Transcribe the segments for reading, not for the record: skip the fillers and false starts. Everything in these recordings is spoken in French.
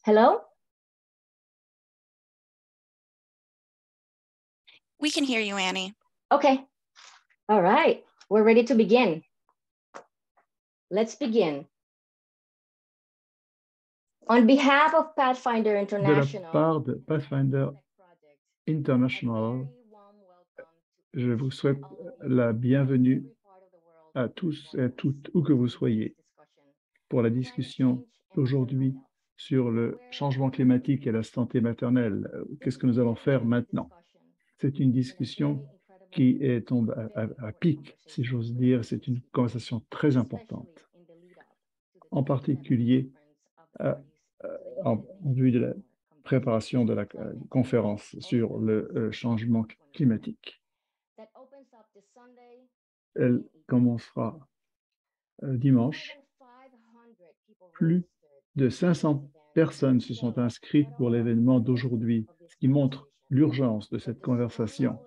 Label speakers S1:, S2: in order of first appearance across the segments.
S1: Hello?
S2: We can hear you, Annie.
S1: Okay. All right. We're ready to begin. Let's begin. On behalf of Pathfinder International,
S3: De la part de Pathfinder International, je vous souhaite la bienvenue à tous et à toutes, où que vous soyez, pour la discussion aujourd'hui sur le changement climatique et la santé maternelle. Qu'est-ce que nous allons faire maintenant? C'est une discussion qui tombe à pic, si j'ose dire. C'est une conversation très importante, en particulier en vue de la préparation de la conférence sur le changement climatique. Elle commencera dimanche. Plus de 500 personnes se sont inscrites pour l'événement d'aujourd'hui, ce qui montre l'urgence de cette conversation,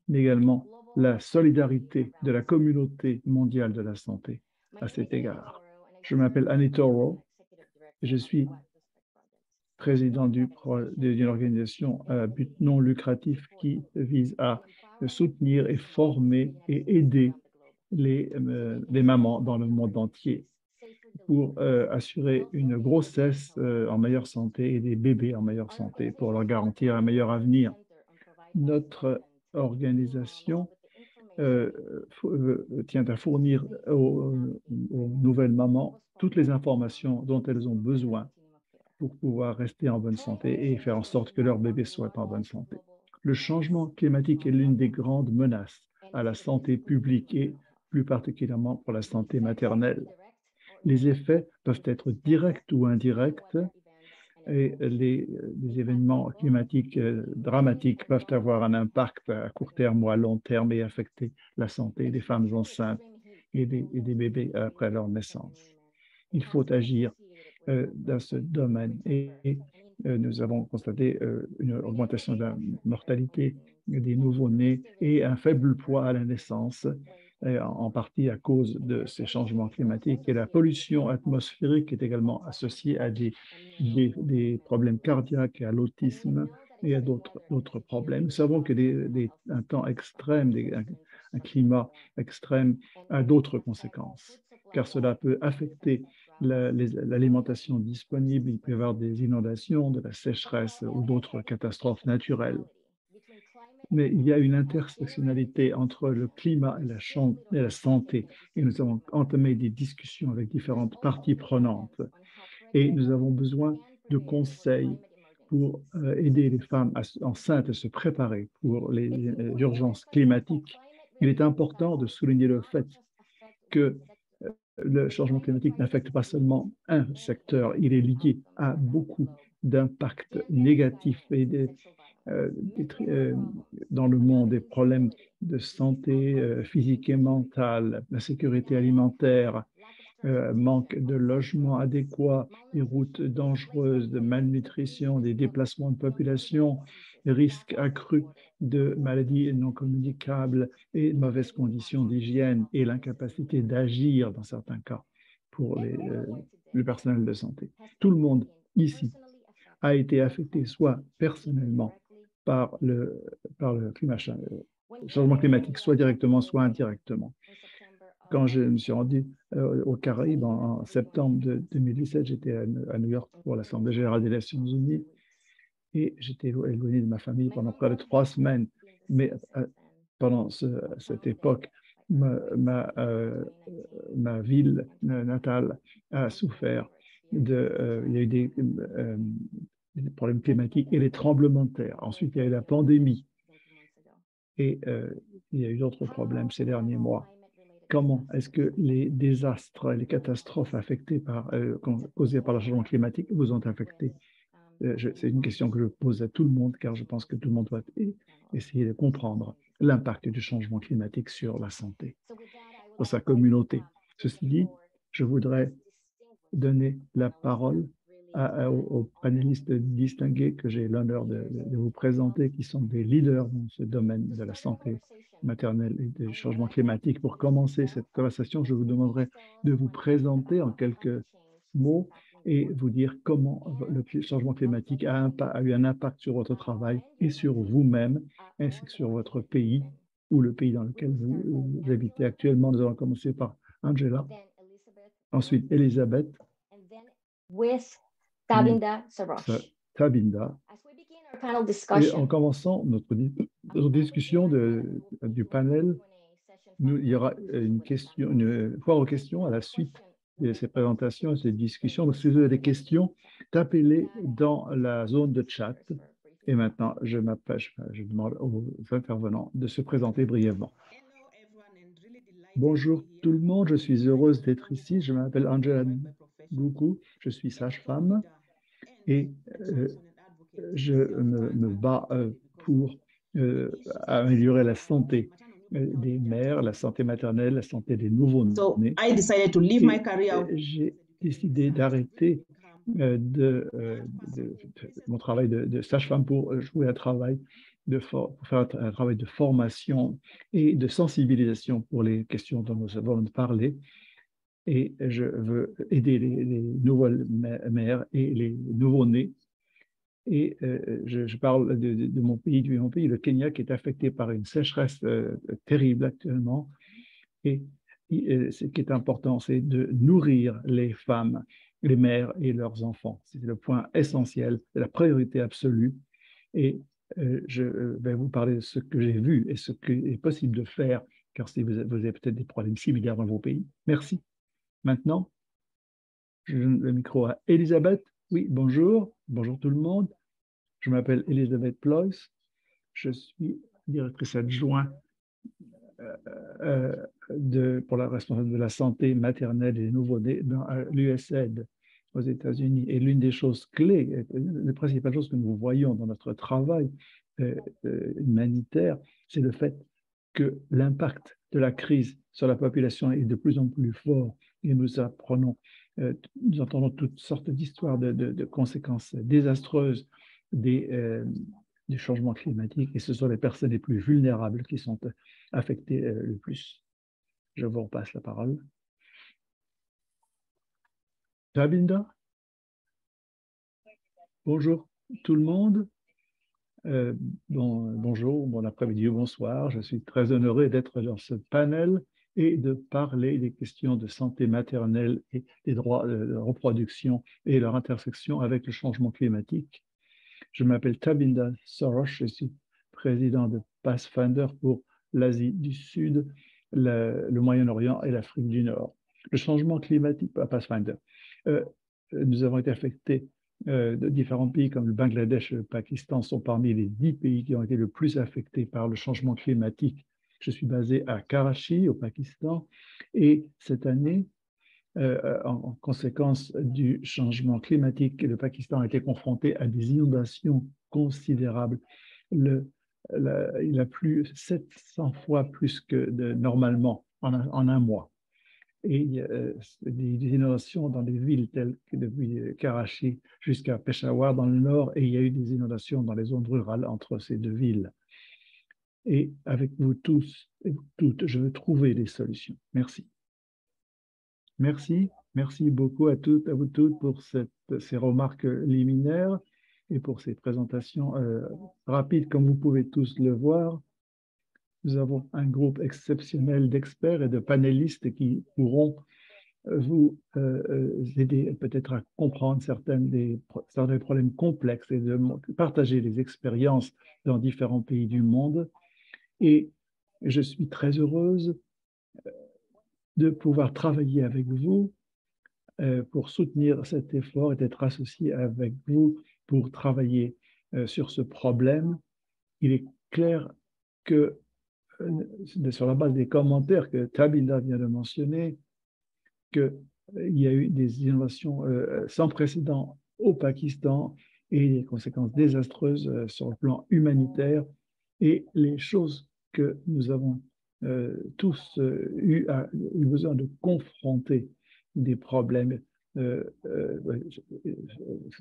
S3: mais également la solidarité de la communauté mondiale de la santé à cet égard. Je m'appelle Annie Toro et je suis président d'une organisation à but non lucratif qui vise à soutenir et former et aider les mamans dans le monde entier pour assurer une grossesse en meilleure santé et des bébés en meilleure santé pour leur garantir un meilleur avenir. Notre organisation tient à fournir aux nouvelles mamans toutes les informations dont elles ont besoin pour pouvoir rester en bonne santé et faire en sorte que leur bébé soit en bonne santé. Le changement climatique est l'une des grandes menaces à la santé publique et plus particulièrement pour la santé maternelle. Les effets peuvent être directs ou indirects et les événements climatiques dramatiques peuvent avoir un impact à court terme ou à long terme et affecter la santé des femmes enceintes et des bébés après leur naissance. Il faut agir dans ce domaine et nous avons constaté une augmentation de la mortalité des nouveau-nés et un faible poids à la naissance, en partie à cause de ces changements climatiques. Et la pollution atmosphérique est également associée à des problèmes cardiaques, à l'autisme et à d'autres problèmes. Nous savons que un temps extrême, un climat extrême a d'autres conséquences, car cela peut affecter l'alimentation disponible. Il peut y avoir des inondations, de la sécheresse ou d'autres catastrophes naturelles. Mais il y a une intersectionnalité entre le climat et la santé. Et nous avons entamé des discussions avec différentes parties prenantes. Et nous avons besoin de conseils pour aider les femmes enceintes à se préparer pour les urgences climatiques. Il est important de souligner le fait que le changement climatique n'affecte pas seulement un secteur, il est lié à beaucoup d'impacts négatifs et dans le monde, des problèmes de santé physique et mentale, la sécurité alimentaire, manque de logements adéquats, des routes dangereuses, de malnutrition, des déplacements de population, risques accrus de maladies non communicables et de mauvaises conditions d'hygiène et l'incapacité d'agir dans certains cas pour le personnel de santé. Tout le monde ici a été affecté soit personnellement par le changement climatique, soit directement, soit indirectement. Quand je me suis rendu aux Caraïbes en septembre de 2017, j'étais à New York pour l'Assemblée générale des Nations unies et j'étais éloigné de ma famille pendant près de 3 semaines. Mais pendant cette époque, ma ville natale a souffert il y a eu des problèmes climatiques et les tremblements de terre. Ensuite, il y a eu la pandémie et il y a eu d'autres problèmes ces derniers mois. Comment est-ce que les désastres, les catastrophes causées par le changement climatique vous ont affecté? C'est une question que je pose à tout le monde, car je pense que tout le monde doit essayer de comprendre l'impact du changement climatique sur la santé, sur sa communauté. Ceci dit, je voudrais donner la parole aux panélistes distingués que j'ai l'honneur de vous présenter, qui sont des leaders dans ce domaine de la santé maternelle et des changements climatiques. Pour commencer cette conversation, je vous demanderai de vous présenter en quelques mots et vous dire comment le changement climatique a eu un impact sur votre travail et sur vous-même, ainsi que sur votre pays ou le pays dans lequel vous habitez actuellement. Nous allons commencer par Angela, ensuite Elisabeth,
S1: with Tabinda Sarosh.
S3: Tabinda. Et en commençant notre discussion du panel, il y aura une foire aux questions à la suite de ces présentations et ces discussions. Donc, si vous avez des questions, tapez-les dans la zone de chat. Et maintenant, je demande aux intervenants de se présenter brièvement. Bonjour tout le monde, je suis heureuse d'être ici. Je m'appelle Angela Goukou, je suis sage-femme et je me bats pour améliorer la santé des mères, la santé maternelle, la santé des nouveau-nés. J'ai décidé d'arrêter mon travail de sage-femme pour jouer un travail pour faire un travail de formation et de sensibilisation pour les questions dont nous avons parlé. Et je veux aider les nouvelles mères et les nouveau-nés. Et je parle de mon pays, le Kenya, qui est affecté par une sécheresse terrible actuellement. Et ce qui est important, c'est de nourrir les femmes, les mères et leurs enfants. C'est le point essentiel, c'est la priorité absolue. Et je vais vous parler de ce que j'ai vu et ce qu'il est possible de faire, car si vous avez peut-être des problèmes similaires dans vos pays. Merci. Maintenant, je donne le micro à Elisabeth. Oui, bonjour. Bonjour tout le monde. Je m'appelle Elisabeth Ployce. Je suis directrice adjointe pour la responsable de la santé maternelle et des nouveau-nés dans l'USAID aux États-Unis. Et l'une des choses clés, les principales choses que nous voyons dans notre travail humanitaire, c'est le fait que l'impact de la crise sur la population est de plus en plus fort et nous entendons toutes sortes d'histoires de conséquences désastreuses du changement climatique, et ce sont les personnes les plus vulnérables qui sont affectées le plus. Je vous repasse la parole. Tabinda? Bonjour tout le monde. Bonjour, bon après-midi ou bonsoir. Je suis très honoré d'être dans ce panel et de parler des questions de santé maternelle et des droits de reproduction et leur intersection avec le changement climatique. Je m'appelle Tabinda Sarosh, je suis président de Pathfinder pour l'Asie du Sud, le Moyen-Orient et l'Afrique du Nord. Le changement climatique, Pathfinder, nous avons été affectés de différents pays comme le Bangladesh et le Pakistan sont parmi les 10 pays qui ont été le plus affectés par le changement climatique. Je suis basé à Karachi, au Pakistan, et cette année, en conséquence du changement climatique, le Pakistan a été confronté à des inondations considérables. Il a plu 700 fois plus que normalement en un mois. Et il y a des inondations dans des villes telles que depuis Karachi jusqu'à Peshawar dans le nord, et il y a eu des inondations dans les zones rurales entre ces deux villes. Et avec vous tous et vous toutes, je veux trouver des solutions. Merci. Merci beaucoup à vous toutes pour ces remarques liminaires et pour ces présentations rapides. Comme vous pouvez tous le voir, nous avons un groupe exceptionnel d'experts et de panélistes qui pourront vous aider peut-être à comprendre certains des problèmes complexes et de partager des expériences dans différents pays du monde. Et je suis très heureuse de pouvoir travailler avec vous pour soutenir cet effort et d'être associé avec vous pour travailler sur ce problème. Il est clair que sur la base des commentaires que Tabinda vient de mentionner, qu'il y a eu des inondations sans précédent au Pakistan et des conséquences désastreuses sur le plan humanitaire, et les choses que nous avons tous eu besoin de confronter des problèmes.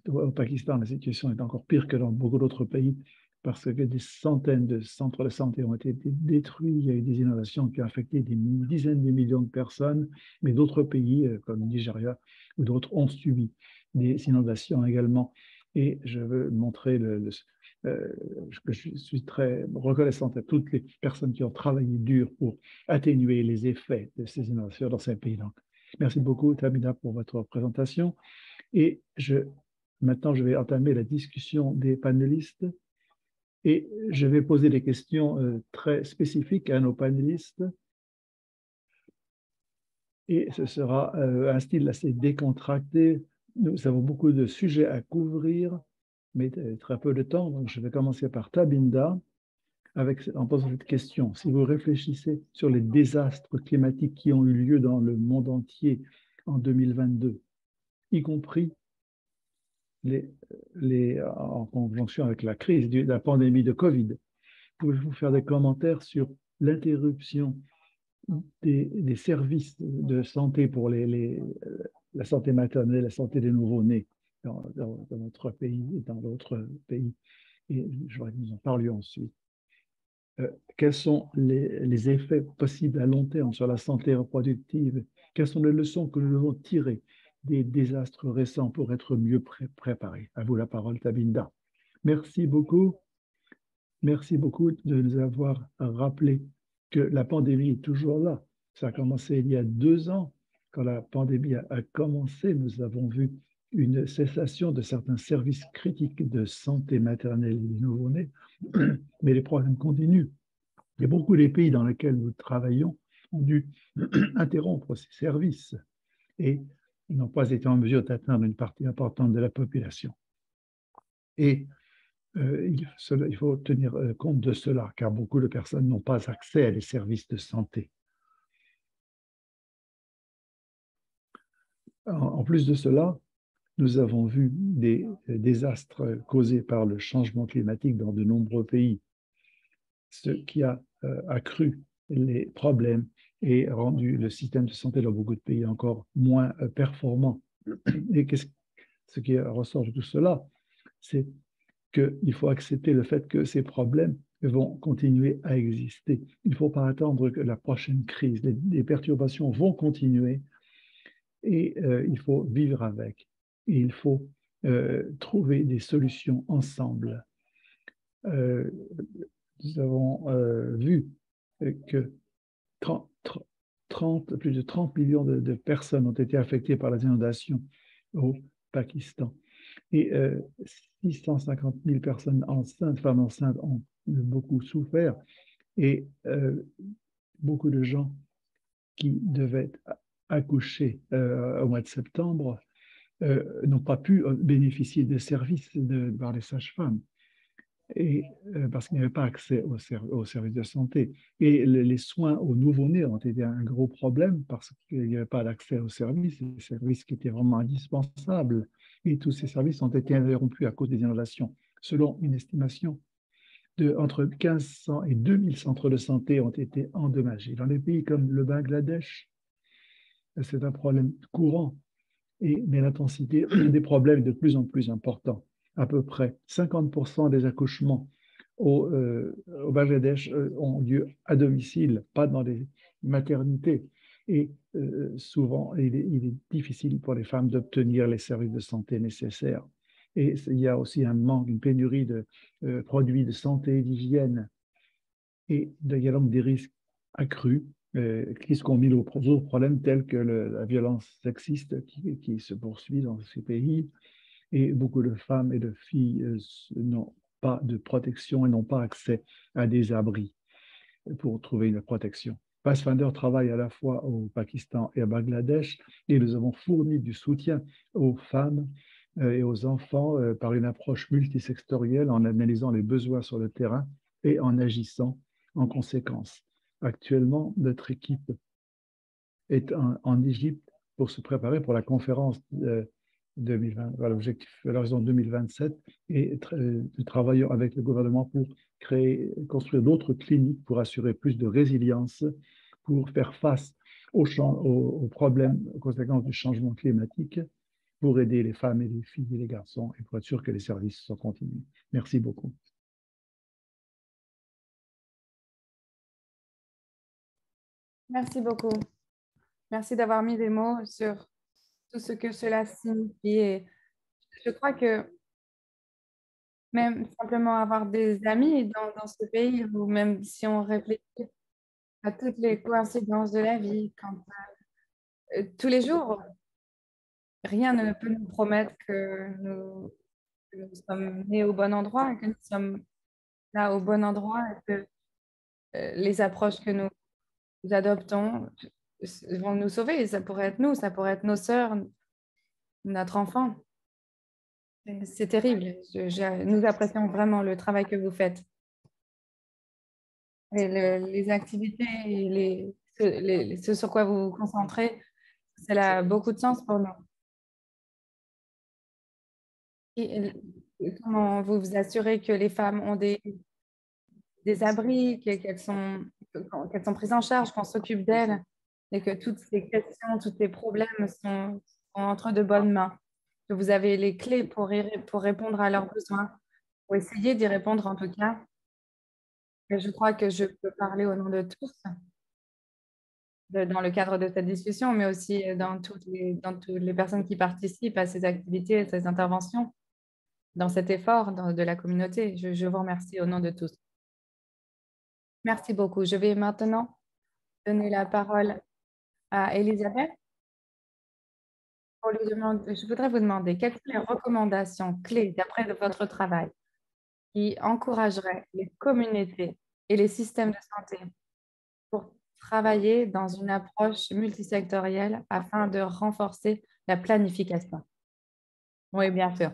S3: Au Pakistan, la situation est encore pire que dans beaucoup d'autres pays parce que des centaines de centres de santé ont été détruits. Il y a eu des inondations qui ont affecté des dizaines de millions de personnes, mais d'autres pays comme le Nigeria ou d'autres ont subi des inondations également. Et je veux montrer que je suis très reconnaissante à toutes les personnes qui ont travaillé dur pour atténuer les effets de ces inondations dans ces pays. Donc, merci beaucoup, Tamina, pour votre présentation. Et maintenant, je vais entamer la discussion des panélistes et je vais poser des questions très spécifiques à nos panélistes. Et ce sera un style assez décontracté. Nous avons beaucoup de sujets à couvrir, mais très peu de temps. Donc, je vais commencer par Tabinda en posant cette question. Si vous réfléchissez sur les désastres climatiques qui ont eu lieu dans le monde entier en 2022, y compris en conjonction avec la crise de la pandémie de Covid, pouvez-vous faire des commentaires sur l'interruption des services de santé pour la santé maternelle, la santé des nouveau-nés dans notre pays et dans d'autres pays? Et je voudrais que nous en parlions ensuite. Quels sont les effets possibles à long terme sur la santé reproductive? Quelles sont les leçons que nous devons tirer des désastres récents pour être mieux préparés? À vous la parole, Tabinda. Merci beaucoup. Merci beaucoup de nous avoir rappelé que la pandémie est toujours là. Ça a commencé il y a 2 ans. Quand la pandémie a commencé, nous avons vu une cessation de certains services critiques de santé maternelle et des nouveau-nés, mais les problèmes continuent. Et beaucoup des pays dans lesquels nous travaillons ont dû interrompre ces services et n'ont pas été en mesure d'atteindre une partie importante de la population. Et il faut tenir compte de cela, car beaucoup de personnes n'ont pas accès à des services de santé. En plus de cela, nous avons vu des désastres causés par le changement climatique dans de nombreux pays, ce qui a accru les problèmes et rendu le système de santé dans beaucoup de pays encore moins performant. Et ce qui ressort de tout cela, c'est qu'il faut accepter le fait que ces problèmes vont continuer à exister. Il ne faut pas attendre que la prochaine crise, les perturbations vont continuer et il faut vivre avec. Et il faut trouver des solutions ensemble. Nous avons vu que plus de 30 millions de personnes ont été affectées par les inondations au Pakistan. Et 650 000 personnes enceintes, femmes enceintes, ont beaucoup souffert. Et beaucoup de gens qui devaient accoucher au mois de septembre n'ont pas pu bénéficier des services par les sages-femmes. Et parce qu'il n'y avait pas accès aux services de santé. Et les soins aux nouveau-nés ont été un gros problème parce qu'il n'y avait pas d'accès aux services, des services qui étaient vraiment indispensables. Et tous ces services ont été interrompus à cause des inondations. Selon une estimation, entre 1500 et 2000 centres de santé ont été endommagés. Dans des pays comme le Bangladesh, c'est un problème courant, mais l'intensité des problèmes est de plus en plus importante. À peu près 50% des accouchements au Bangladesh ont lieu à domicile, pas dans les maternités. Et souvent, il est difficile pour les femmes d'obtenir les services de santé nécessaires. Et il y a aussi un manque, une pénurie de produits de santé et d'hygiène. Et il y a donc des risques accrus qui se combinent aux autres problèmes tels que la violence sexiste qui se poursuit dans ces pays. Et beaucoup de femmes et de filles n'ont pas de protection et n'ont pas accès à des abris pour trouver une protection. Pathfinder travaille à la fois au Pakistan et à Bangladesh et nous avons fourni du soutien aux femmes et aux enfants par une approche multisectorielle en analysant les besoins sur le terrain et en agissant en conséquence. Actuellement, notre équipe est en Égypte pour se préparer pour la conférence 2020, l'objectif à l'horizon 2027, et nous travaillons avec le gouvernement pour construire d'autres cliniques pour assurer plus de résilience, pour faire face aux problèmes, aux conséquences du changement climatique, pour aider les femmes et les filles et les garçons et pour être sûr que les services sont continus. Merci beaucoup.
S4: Merci beaucoup. Merci d'avoir mis des mots sur tout ce que cela signifie et je crois que même simplement avoir des amis dans ce pays, ou même si on réfléchit à toutes les coïncidences de la vie, tous les jours, rien ne peut nous promettre que nous sommes nés au bon endroit, que nous sommes là au bon endroit, et que les approches que nous adoptons vont nous sauver. Ça pourrait être nous, ça pourrait être nos sœurs, notre enfant. C'est terrible. Nous apprécions vraiment le travail que vous faites. Et les activités et ce sur quoi vous vous concentrez, cela a beaucoup de sens pour nous. Et comment vous vous assurez que les femmes ont des abris, qu'elles sont prises en charge, qu'on s'occupe d'elles, et que toutes ces questions, tous ces problèmes sont entre de bonnes mains, que vous avez les clés pour répondre à leurs besoins, pour essayer d'y répondre en tout cas. Et je crois que je peux parler au nom de tous dans le cadre de cette discussion, mais aussi dans toutes les personnes qui participent à ces activités, à ces interventions, dans cet effort de la communauté. Je vous remercie au nom de tous. Merci beaucoup. Je vais maintenant donner la parole à Elisabeth. Je voudrais vous demander quelles sont les recommandations clés d'après votre travail qui encourageraient les communautés et les systèmes de santé pour travailler dans une approche multisectorielle afin de renforcer la planification. Oui, bien sûr.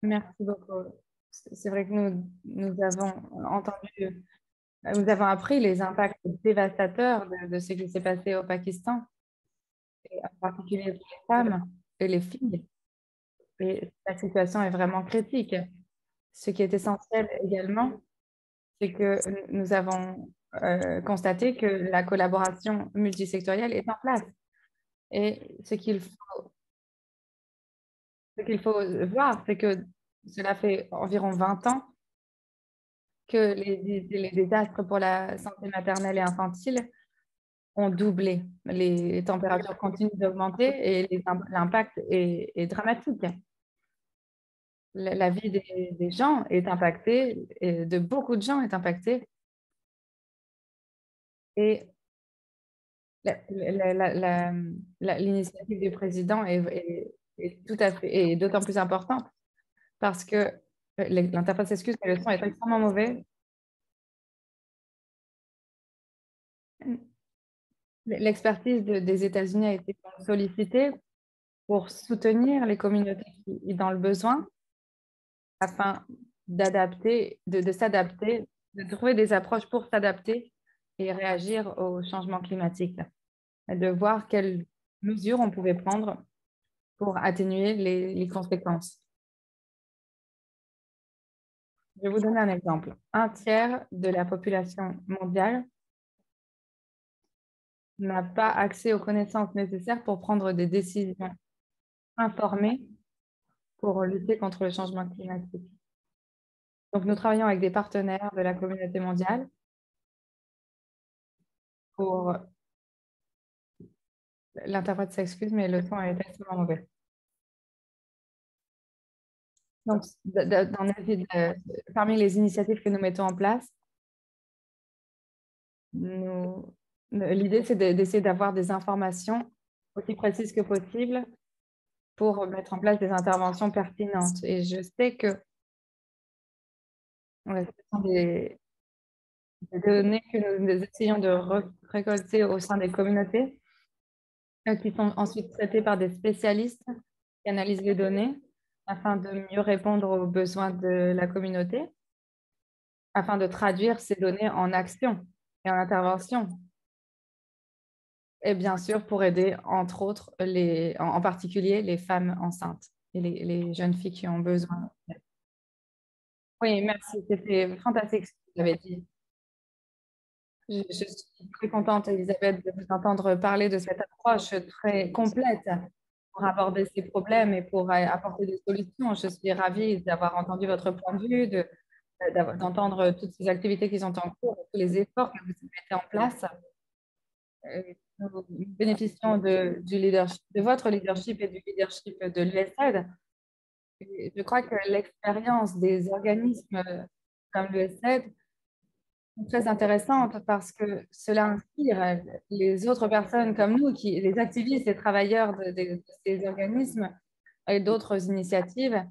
S4: Merci beaucoup. C'est vrai que nous avons appris les impacts dévastateurs de ce qui s'est passé au Pakistan, et en particulier pour les femmes et les filles. Et la situation est vraiment critique. Ce qui est essentiel également, c'est que nous avons constaté que la collaboration multisectorielle est en place. Et ce qu'il faut voir, c'est que cela fait environ 20 ans que les désastres pour la santé maternelle et infantile ont doublé. Les températures continuent d'augmenter et l'impact est dramatique. La vie des gens est impactée, et de beaucoup de gens est impactée. Et l'initiative du président est tout à fait, est d'autant plus importante parce que l'interprète s'excuse, mais le son est extrêmement mauvais. L'expertise des États-Unis a été sollicitée pour soutenir les communautés qui sont dans le besoin afin d'adapter, de s'adapter, de trouver des approches pour s'adapter et réagir au changement climatique, et de voir quelles mesures on pouvait prendre pour atténuer les conséquences. Je vais vous donner un exemple. Un tiers de la population mondiale n'a pas accès aux connaissances nécessaires pour prendre des décisions informées pour lutter contre le changement climatique. Donc, nous travaillons avec des partenaires de la communauté mondiale pour... L'interprète s'excuse, mais le son est extrêmement mauvais. Donc, parmi les initiatives que nous mettons en place, l'idée, c'est d'essayer d'avoir des informations aussi précises que possible pour mettre en place des interventions pertinentes. Et je sais que ce sont des données que nous essayons de récolter au sein des communautés, qui sont ensuite traitées par des spécialistes qui analysent les données afin de mieux répondre aux besoins de la communauté, afin de traduire ces données en action et en intervention. Et bien sûr, pour aider, entre autres, en particulier les femmes enceintes et les jeunes filles qui ont besoin. Oui, merci. C'était fantastique ce que vous avez dit. Je suis très contente, Elisabeth, de vous entendre parler de cette approche très complète pour aborder ces problèmes et pour apporter des solutions. Je suis ravie d'avoir entendu votre point de vue, d'entendre toutes ces activités qui sont en cours, tous les efforts que vous mettez en place. nous bénéficions du leadership, de votre leadership et du leadership de l'USAID. Je crois que l'expérience des organismes comme l'USAID est très intéressante parce que cela inspire les autres personnes comme nous, les activistes et travailleurs de ces organismes et d'autres initiatives,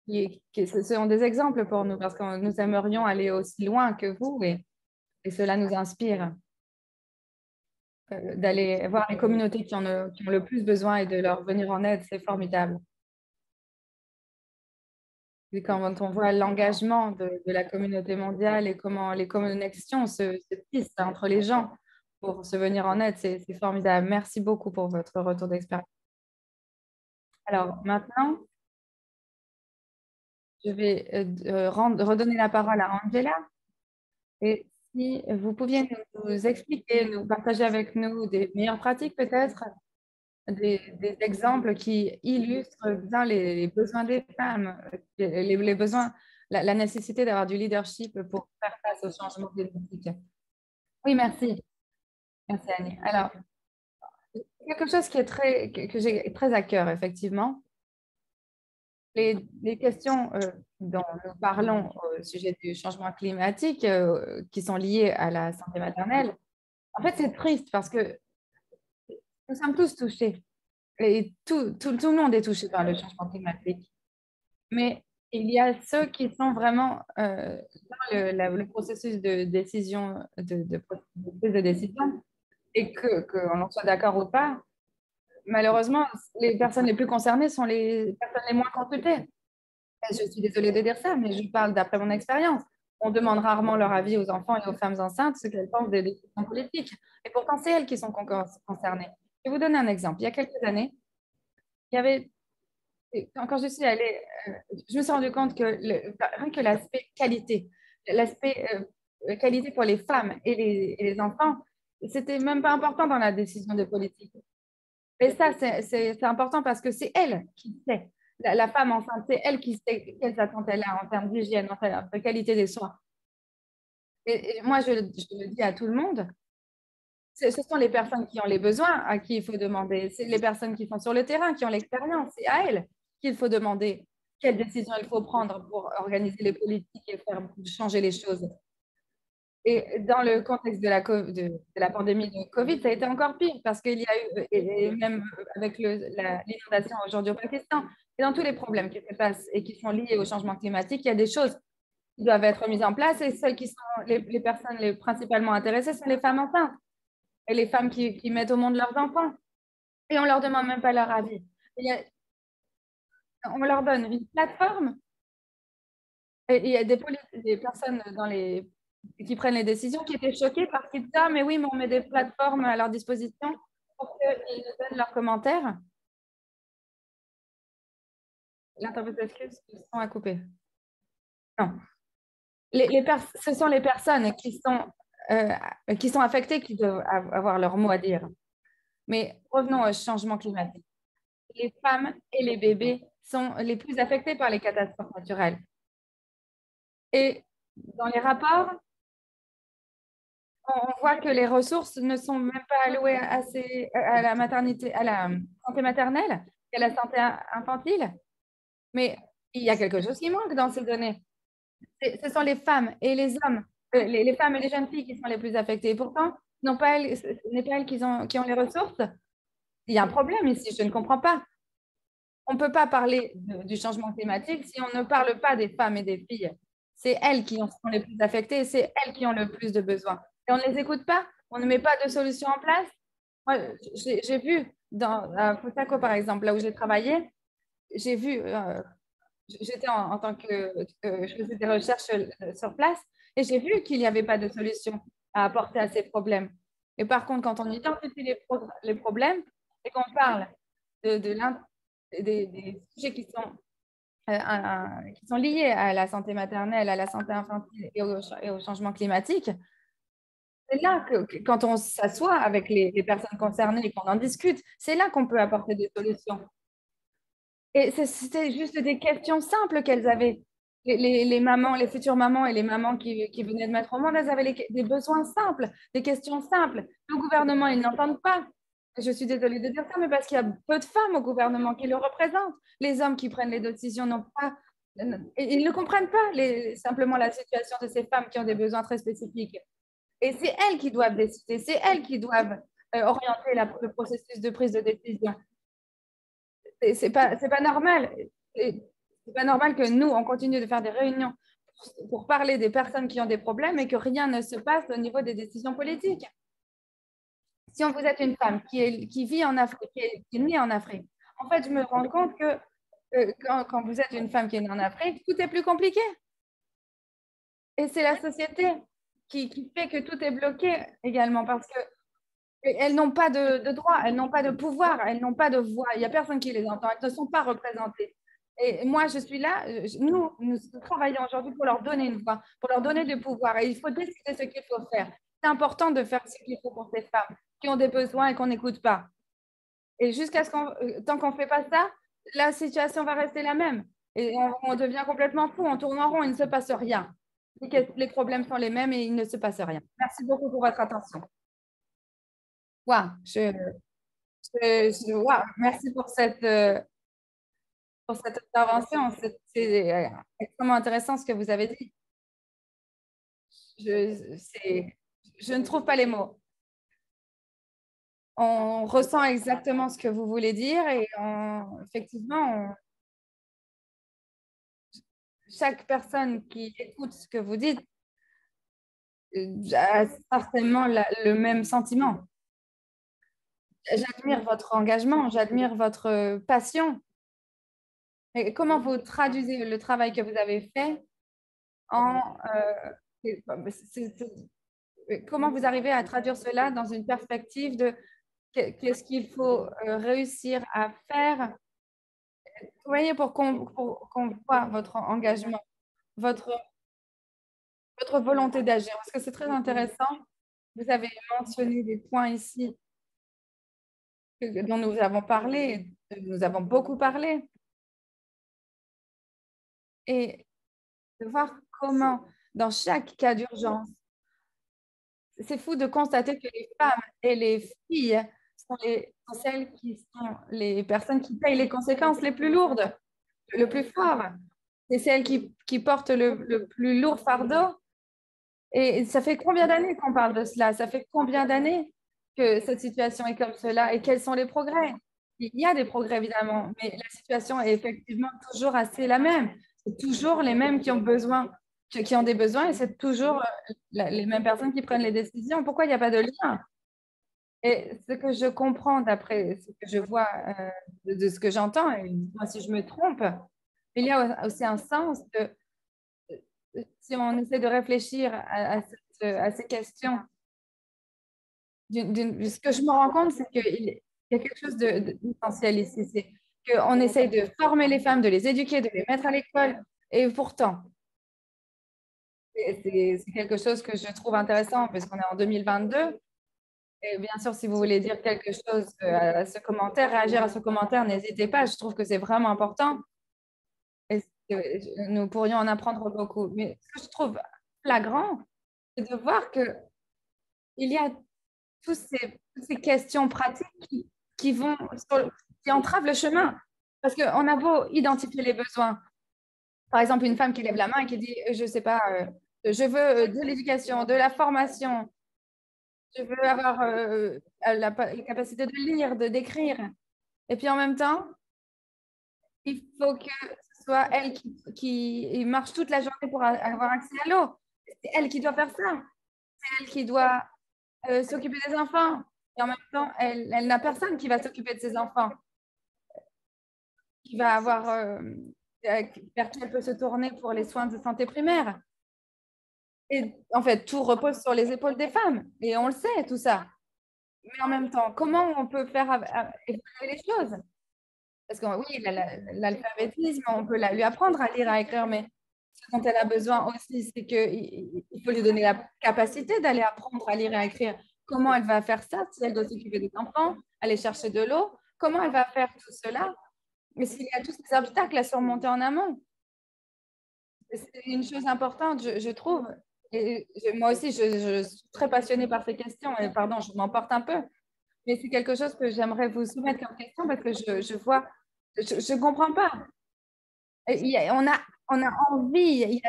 S4: ce sont des exemples pour nous parce que nous aimerions aller aussi loin que vous et cela nous inspire d'aller voir les communautés qui ont le plus besoin et de leur venir en aide. C'est formidable. Et quand on voit l'engagement de la communauté mondiale et comment les connexions se tissent entre les gens pour se venir en aide, c'est formidable. Merci beaucoup pour votre retour d'expérience. Alors maintenant, je vais redonner la parole à Angela. Et si vous pouviez nous expliquer, nous partager avec nous des meilleures pratiques peut-être, des exemples qui illustrent bien les besoins des femmes, les besoins, la nécessité d'avoir du leadership pour faire face au changement climatique. Oui, merci. Merci Annie. Alors, quelque chose qui est que j'ai très à cœur, effectivement. Les questions dont nous parlons au sujet du changement climatique qui sont liées à la santé maternelle, en fait, c'est triste parce que nous sommes tous touchés et tout le monde est touché par le changement climatique. Mais il y a ceux qui sont vraiment dans le processus de décision, de prise de décision, et qu'on en soit d'accord ou pas, malheureusement, les personnes les plus concernées sont les personnes les moins consultées. Je suis désolée de dire ça, mais je parle d'après mon expérience. On demande rarement leur avis aux enfants et aux femmes enceintes, ce qu'elles pensent des décisions politiques. Et pourtant, c'est elles qui sont concernées. Je vais vous donner un exemple. Il y a quelques années, il y avait, quand je suis allée, je me suis rendu compte que rien que l'aspect qualité, l'aspect qualité pour les femmes et les enfants, c'était même pas important dans la décision de politique. Et ça, c'est important parce que c'est elle qui sait. La femme enceinte, c'est elle qui sait quelles attentes elle a en termes d'hygiène, en termes de qualité des soins. Et moi, je le dis à tout le monde, ce sont les personnes qui ont les besoins à qui il faut demander. C'est les personnes qui sont sur le terrain, qui ont l'expérience. C'est à elles qu'il faut demander quelles décisions il faut prendre pour organiser les politiques et faire changer les choses. Et dans le contexte de la pandémie de Covid, ça a été encore pire parce qu'il y a eu, et même avec l'inondation aujourd'hui au Pakistan, et dans tous les problèmes qui se passent et qui sont liés au changement climatique, il y a des choses qui doivent être mises en place et celles qui sont les personnes les principalement intéressées sont les femmes enceintes et les femmes qui mettent au monde leurs enfants. Et on ne leur demande même pas leur avis. On leur donne une plateforme et il y a des personnes qui prennent les décisions qui étaient choquées parce qu'ils disent « Ah, mais oui, mais on met des plateformes à leur disposition pour qu'ils nous donnent leurs commentaires. » L'interprétation, le son a coupé. Non. Ce sont les personnes qui sont affectées qui doivent avoir leur mot à dire. Mais revenons au changement climatique. Les femmes et les bébés sont les plus affectés par les catastrophes naturelles. Et dans les rapports, on voit que les ressources ne sont même pas allouées assez à la maternité, à la santé maternelle et à la santé infantile. Mais il y a quelque chose qui manque dans ces données. Ce sont les femmes et les hommes, les femmes et les jeunes filles qui sont les plus affectées. Et pourtant, ce n'est pas elles qui ont les ressources. Il y a un problème ici, je ne comprends pas. On ne peut pas parler du changement climatique si on ne parle pas des femmes et des filles. C'est elles qui sont les plus affectées, c'est elles qui ont le plus de besoins. Et on ne les écoute pas, on ne met pas de solution en place. Moi, j'ai vu à Fusako, par exemple, là où j'ai travaillé, j'ai vu, j'étais en tant que je faisais des recherches sur place, et j'ai vu qu'il n'y avait pas de solution à apporter à ces problèmes. Et par contre, quand on identifie les problèmes et qu'on parle des sujets qui sont liés à la santé maternelle, à la santé infantile et au changement climatique, c'est là que quand on s'assoit avec les personnes concernées et qu'on en discute, c'est là qu'on peut apporter des solutions. Et c'était juste des questions simples qu'elles avaient. les mamans, les futures mamans et les mamans qui venaient de mettre au monde, elles avaient des besoins simples, des questions simples. Le gouvernement, ils n'entendent pas. Je suis désolée de dire ça, mais parce qu'il y a peu de femmes au gouvernement qui le représentent. Les hommes qui prennent les décisions n'ont pas, ils ne comprennent pas simplement la situation de ces femmes qui ont des besoins très spécifiques. Et c'est elles qui doivent décider, c'est elles qui doivent orienter le processus de prise de décision. C'est pas normal. C'est pas normal que nous, on continue de faire des réunions pour parler des personnes qui ont des problèmes et que rien ne se passe au niveau des décisions politiques. Si vous êtes une femme qui vit en Afrique, qui est née en Afrique, en fait, je me rends compte que quand vous êtes une femme qui est née en Afrique, tout est plus compliqué. Et c'est la société qui fait que tout est bloqué également parce qu'elles n'ont pas de droit, elles n'ont pas de pouvoir, elles n'ont pas de voix. Il n'y a personne qui les entend, elles ne sont pas représentées. Et moi, je suis là, nous travaillons aujourd'hui pour leur donner une voix, pour leur donner du pouvoir. Et il faut décider ce qu'il faut faire. C'est important de faire ce qu'il faut pour ces femmes qui ont des besoins et qu'on n'écoute pas. Et tant qu'on ne fait pas ça, la situation va rester la même. Et on devient complètement fou, on tourne en rond, il ne se passe rien. Les problèmes sont les mêmes et il ne se passe rien. Merci beaucoup pour votre attention. Wow, wow, merci pour cette intervention. C'est extrêmement intéressant ce que vous avez dit. Je ne trouve pas les mots. On ressent exactement ce que vous voulez dire et effectivement, chaque personne qui écoute ce que vous dites a certainement le même sentiment. J'admire votre engagement, j'admire votre passion. Et comment vous traduisez le travail que vous avez fait comment vous arrivez à traduire cela dans une perspective de qu'est-ce qu'il faut réussir à faire? Vous voyez, pour qu'on voit votre engagement, votre volonté d'agir, parce que c'est très intéressant. Vous avez mentionné des points ici dont nous avons parlé, nous avons beaucoup parlé. Et de voir comment, dans chaque cas d'urgence, c'est fou de constater que les femmes et les filles sont celles qui sont les personnes qui payent les conséquences les plus lourdes, le plus fort. C'est celles qui portent le plus lourd fardeau. Et ça fait combien d'années qu'on parle de cela? Ça fait combien d'années que cette situation est comme cela? Et quels sont les progrès? Il y a des progrès, évidemment, mais la situation est effectivement toujours assez la même. C'est toujours les mêmes qui ont besoin, qui ont des besoins, et c'est toujours les mêmes personnes qui prennent les décisions. Pourquoi il n'y a pas de lien? Et ce que je comprends d'après ce que je vois de ce que j'entends, et moi si je me trompe, il y a aussi un sens de, si on essaie de réfléchir à ces questions, ce que je me rends compte, c'est qu'il y a quelque chose d'essentiel ici, c'est qu'on essaye de former les femmes, de les éduquer, de les mettre à l'école, et pourtant, c'est quelque chose que je trouve intéressant, parce qu'on est en 2022, et bien sûr, si vous voulez dire quelque chose à ce commentaire, réagir à ce commentaire, n'hésitez pas, je trouve que c'est vraiment important, et nous pourrions en apprendre beaucoup. Mais ce que je trouve flagrant, c'est de voir qu'il y a toutes ces questions pratiques qui entravent le chemin. Parce qu'on a beau identifier les besoins. Par exemple, une femme qui lève la main et qui dit, je ne sais pas, je veux de l'éducation, de la formation, je veux avoir la capacité de lire, d'écrire. Et puis en même temps, il faut que ce soit elle qui marche toute la journée pour avoir accès à l'eau. C'est elle qui doit faire ça. C'est elle qui doit s'occuper des enfants. Et en même temps, elle n'a personne qui va s'occuper de ses enfants, qui va avoir vers qui elle peut se tourner pour les soins de santé primaire. Et en fait, tout repose sur les épaules des femmes. Et on le sait, tout ça. Mais en même temps, comment on peut faire évoluer les choses? Parce que oui, l'alphabétisme, on peut lui apprendre à lire, à écrire, mais ce dont elle a besoin aussi, c'est qu'il faut lui donner la capacité d'aller apprendre à lire et à écrire. Comment elle va faire ça si elle doit s'occuper des enfants, aller chercher de l'eau? Comment elle va faire tout cela? Mais s'il y a tous ces obstacles à surmonter en amont. c'est une chose importante, je trouve. Et moi aussi, je suis très passionnée par ces questions. Et pardon, je m'emporte un peu. Mais c'est quelque chose que j'aimerais vous soumettre comme question parce que je vois, je ne comprends pas. On a envie, il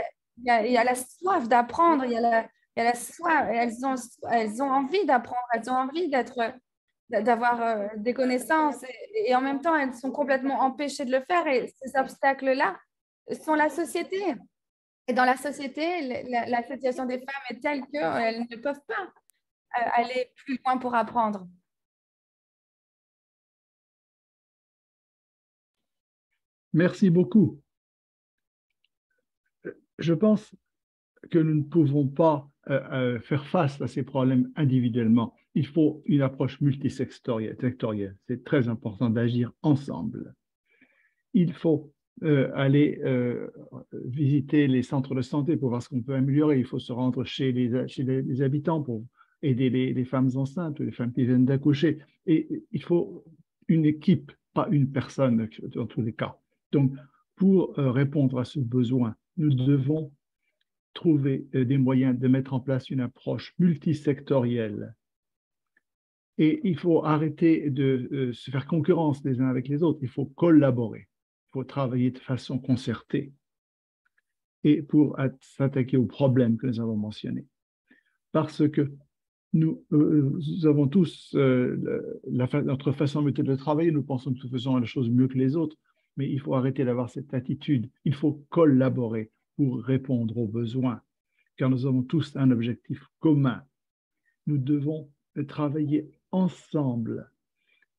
S4: y a la soif d'apprendre, il y a la soif, elles ont envie d'apprendre, elles ont envie d'avoir des connaissances et en même temps, elles sont complètement empêchées de le faire et ces obstacles-là sont la société. Et dans la société, la situation des femmes est telle qu'elles ne peuvent pas aller plus loin pour apprendre.
S3: Merci beaucoup. Je pense que nous ne pouvons pas faire face à ces problèmes individuellement. Il faut une approche multisectorielle. C'est très important d'agir ensemble. Il faut aller visiter les centres de santé pour voir ce qu'on peut améliorer. Il faut se rendre chez les habitants pour aider les femmes enceintes ou les femmes qui viennent d'accoucher. Et il faut une équipe, pas une personne dans tous les cas. Donc, pour répondre à ce besoin, nous devons trouver des moyens de mettre en place une approche multisectorielle. Et il faut arrêter de se faire concurrence les uns avec les autres. Il faut collaborer. Il faut travailler de façon concertée et pour s'attaquer aux problèmes que nous avons mentionnés. Parce que nous avons tous notre façon de travailler, nous pensons que nous faisons la chose mieux que les autres, mais il faut arrêter d'avoir cette attitude. Il faut collaborer pour répondre aux besoins, car nous avons tous un objectif commun. Nous devons travailler ensemble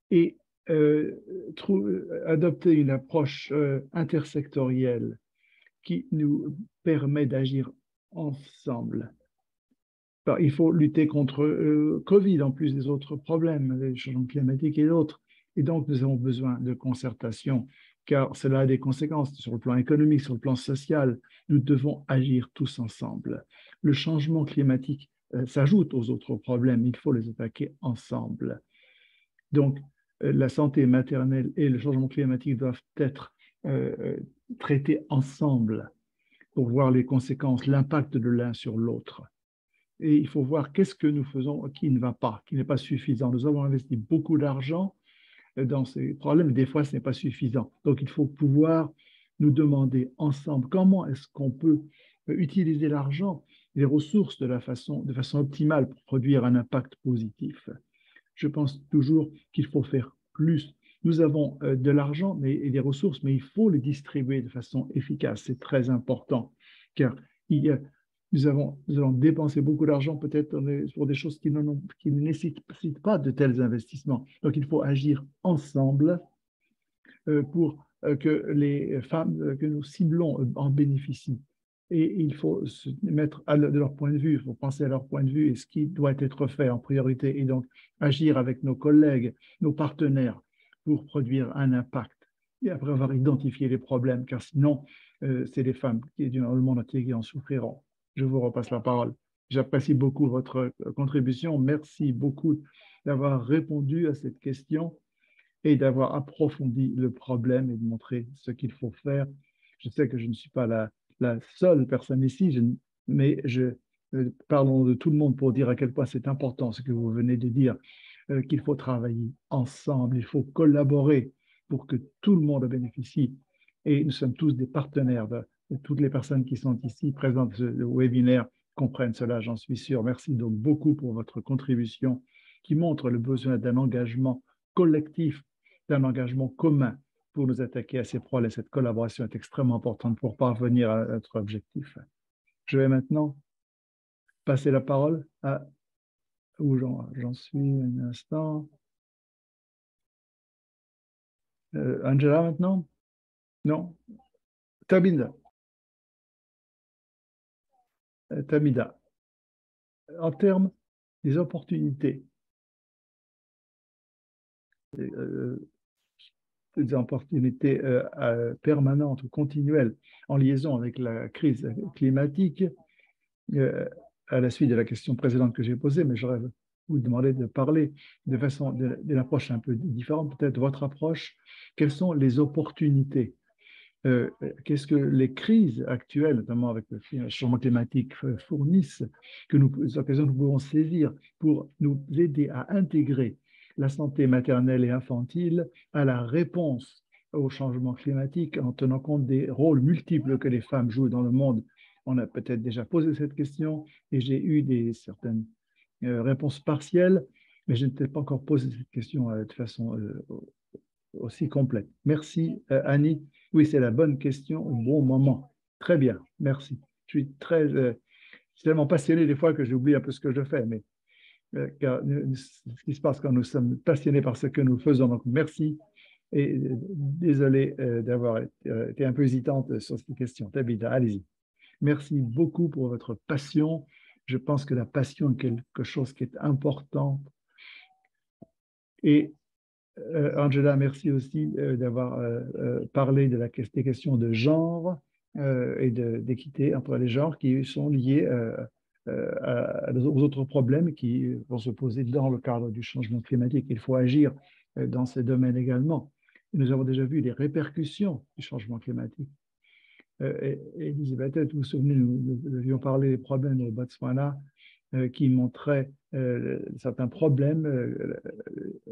S3: et adopter une approche intersectorielle qui nous permet d'agir ensemble. Alors, il faut lutter contre Covid, en plus des autres problèmes, les changements climatiques et d'autres. Et donc, nous avons besoin de concertation, car cela a des conséquences sur le plan économique, sur le plan social. Nous devons agir tous ensemble. Le changement climatique s'ajoute aux autres problèmes. Il faut les attaquer ensemble. Donc, la santé maternelle et le changement climatique doivent être traités ensemble pour voir les conséquences, l'impact de l'un sur l'autre. Et il faut voir qu'est-ce que nous faisons qui ne va pas, qui n'est pas suffisant. Nous avons investi beaucoup d'argent dans ces problèmes, des fois ce n'est pas suffisant. Donc il faut pouvoir nous demander ensemble comment est-ce qu'on peut utiliser l'argent, les ressources de façon optimale pour produire un impact positif. Je pense toujours qu'il faut faire plus. Nous avons de l'argent et des ressources, mais il faut les distribuer de façon efficace. C'est très important, car nous allons dépenser beaucoup d'argent peut-être pour des choses qui ne nécessitent pas de tels investissements. Donc, il faut agir ensemble pour que les femmes que nous ciblons en bénéficient. Et il faut se mettre de leur point de vue, il faut penser à leur point de vue et ce qui doit être fait en priorité. Et donc, agir avec nos collègues, nos partenaires pour produire un impact. Et après avoir identifié les problèmes, car sinon, c'est les femmes dans le monde entier qui en souffriront. Je vous repasse la parole. J'apprécie beaucoup votre contribution. Merci beaucoup d'avoir répondu à cette question et d'avoir approfondi le problème et de montrer ce qu'il faut faire. Je sais que je ne suis pas la seule personne ici, mais parlons de tout le monde pour dire à quel point c'est important ce que vous venez de dire, qu'il faut travailler ensemble, il faut collaborer pour que tout le monde bénéficie. Et nous sommes tous des partenaires de toutes les personnes qui sont ici présentes au webinaire comprennent cela, j'en suis sûr. Merci donc beaucoup pour votre contribution qui montre le besoin d'un engagement collectif, d'un engagement commun pour nous attaquer à ces problèmes. Cette collaboration est extrêmement importante pour parvenir à notre objectif. Je vais maintenant passer la parole à où j'en suis un instant. Angela maintenant? Non? Tamida. Tamida. En termes des opportunités, des opportunités permanentes ou continuelles en liaison avec la crise climatique, à la suite de la question précédente que j'ai posée, mais j'aurais vous demander de parler d'une approche un peu différente, peut-être votre approche. Quelles sont les opportunités qu'est-ce que les crises actuelles, notamment avec le changement climatique, fournissent, que nous pouvons saisir pour nous aider à intégrer la santé maternelle et infantile à la réponse au changement climatique en tenant compte des rôles multiples que les femmes jouent dans le monde. On a peut-être déjà posé cette question et j'ai eu certaines réponses partielles, mais je ne t'ai pas encore posé cette question de façon aussi complète. Merci, Annie. Oui, c'est la bonne question au bon moment. Très bien, merci. Je suis tellement passionné des fois que j'oublie un peu ce que je fais, mais car, ce qui se passe quand nous sommes passionnés par ce que nous faisons. Donc, merci et désolé d'avoir été un peu hésitante sur cette question. Tabitha, allez-y. Merci beaucoup pour votre passion. Je pense que la passion est quelque chose qui est important. Et Angela, merci aussi d'avoir parlé des questions de genre et d'équité entre les genres qui sont liés aux autres problèmes qui vont se poser dans le cadre du changement climatique. Il faut agir dans ces domaines également. Et nous avons déjà vu les répercussions du changement climatique. Elisabeth, vous vous souvenez, nous avions parlé des problèmes au Botswana qui montraient certains problèmes.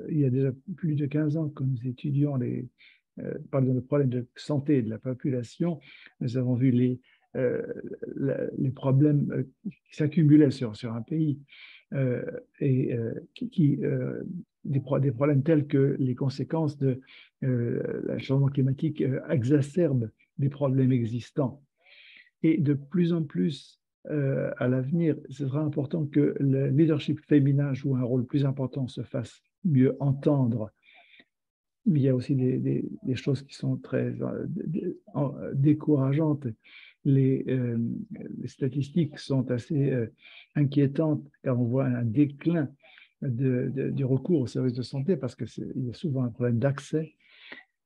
S3: Il y a déjà plus de 15 ans que nous étudions les problèmes de santé de la population. Nous avons vu les problèmes qui s'accumulaient sur un pays des problèmes tels que les conséquences de le changement climatique exacerbent des problèmes existants. Et de plus en plus, à l'avenir, ce sera important que le leadership féminin joue un rôle plus important, se fasse mieux entendre. Il y a aussi des choses qui sont très décourageantes. Les statistiques sont assez inquiétantes car on voit un déclin du recours aux services de santé parce qu'il y a souvent un problème d'accès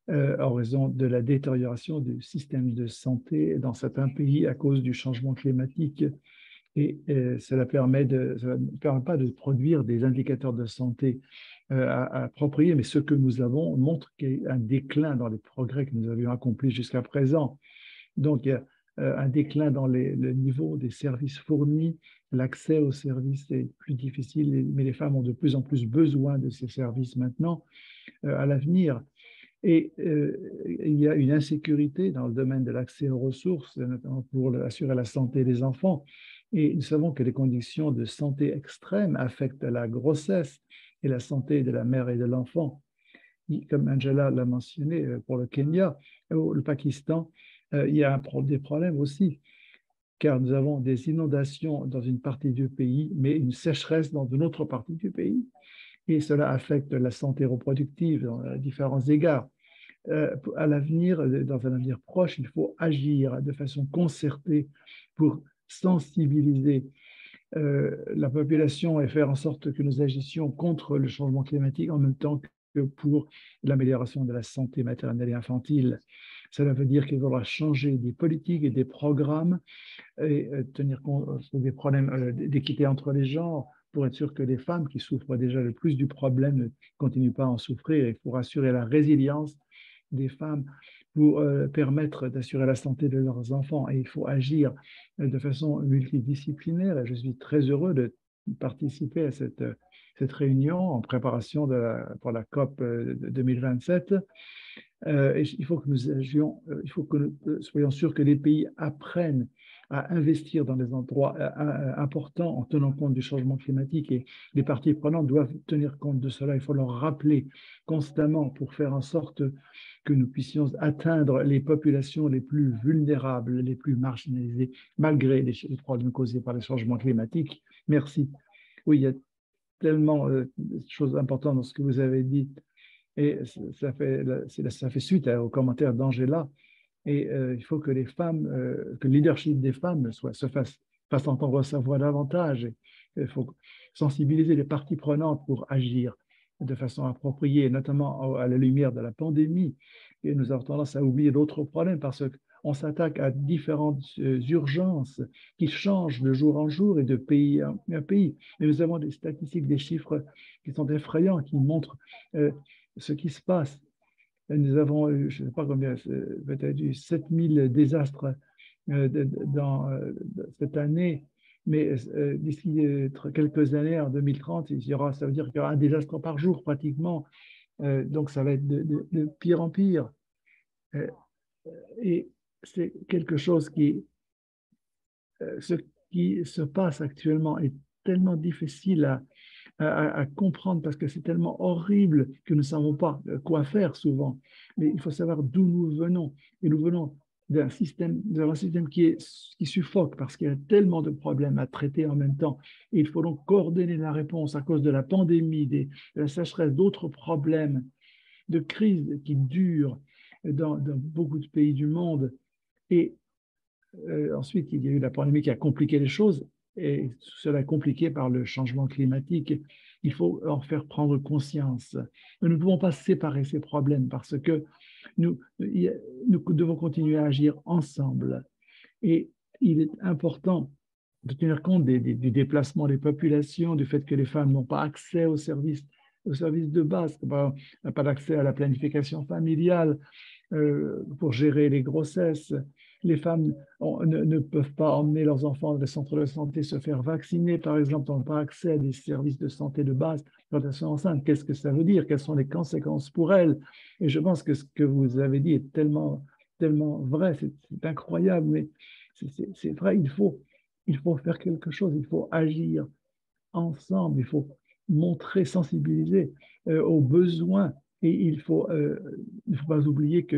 S3: en raison de la détérioration du système de santé dans certains pays à cause du changement climatique. Et cela ne permet pas de produire des indicateurs de santé appropriés, mais ce que nous avons montre qu'il y a un déclin dans les progrès que nous avions accomplis jusqu'à présent. Donc, il y a un déclin dans le niveau des services fournis, l'accès aux services est plus difficile, mais les femmes ont de plus en plus besoin de ces services maintenant, à l'avenir. Et il y a une insécurité dans le domaine de l'accès aux ressources, notamment pour assurer la santé des enfants. Et nous savons que les conditions de santé extrêmes affectent la grossesse et la santé de la mère et de l'enfant. Comme Angela l'a mentionné pour le Kenya, ou le Pakistan, il y a des problèmes aussi, car nous avons des inondations dans une partie du pays, mais une sécheresse dans une autre partie du pays. Et cela affecte la santé reproductive dans différents égards. À l'avenir, dans un avenir proche, il faut agir de façon concertée pour sensibiliser la population et faire en sorte que nous agissions contre le changement climatique en même temps que pour l'amélioration de la santé maternelle et infantile. Cela veut dire qu'il faudra changer des politiques et des programmes et tenir compte des problèmes d'équité entre les genres pour être sûr que les femmes qui souffrent déjà le plus du problème ne continuent pas à en souffrir. Il faut assurer la résilience des femmes pour permettre d'assurer la santé de leurs enfants. Et il faut agir de façon multidisciplinaire. Et je suis très heureux de participer à cette réunion en préparation pour la COP 2027. Il faut que nous agions, il faut que nous soyons sûrs que les pays apprennent à investir dans des endroits importants en tenant compte du changement climatique et les parties prenantes doivent tenir compte de cela. Il faut leur rappeler constamment pour faire en sorte que nous puissions atteindre les populations les plus vulnérables, les plus marginalisées, malgré les problèmes causés par les changements climatiques. Merci. Oui, il y a tellement de choses importantes dans ce que vous avez dit. Et ça fait suite aux commentaires d'Angela. Et il faut que les femmes, que le leadership des femmes se fasse entendre sa voix davantage. Il faut sensibiliser les parties prenantes pour agir de façon appropriée, notamment à la lumière de la pandémie. Et nous avons tendance à oublier d'autres problèmes parce qu'on s'attaque à différentes urgences qui changent de jour en jour et de pays à pays. Et nous avons des statistiques, des chiffres qui sont effrayants, qui montrent ce qui se passe. Nous avons eu, je ne sais pas combien, peut-être eu 7000 désastres dans cette année, mais d'ici quelques années, en 2030, ça veut dire qu'il y aura un désastre par jour pratiquement. Donc, ça va être de pire en pire. Et c'est quelque chose ce qui se passe actuellement est tellement difficile à comprendre parce que c'est tellement horrible que nous ne savons pas quoi faire souvent. Mais il faut savoir d'où nous venons. Et nous venons d'un système qui suffoque parce qu'il y a tellement de problèmes à traiter en même temps. Et il faut donc coordonner la réponse à cause de la pandémie, de la sécheresse, d'autres problèmes, de crises qui durent dans beaucoup de pays du monde. Et ensuite, il y a eu la pandémie qui a compliqué les choses, et cela est compliqué par le changement climatique. Il faut en faire prendre conscience. Nous ne pouvons pas séparer ces problèmes parce que nous devons continuer à agir ensemble. Et il est important de tenir compte du déplacement des populations, du fait que les femmes n'ont pas accès aux services de base, pas d'accès à la planification familiale pour gérer les grossesses. Les femmes ne peuvent pas emmener leurs enfants dans les centres de santé se faire vacciner, par exemple, n'ont pas accès à des services de santé de base quand elles sont enceintes. Qu'est-ce que ça veut dire? Quelles sont les conséquences pour elles? Et je pense que ce que vous avez dit est tellement vrai, c'est incroyable, mais c'est vrai, il faut faire quelque chose, il faut agir ensemble, il faut montrer, sensibiliser aux besoins, et il ne faut pas oublier que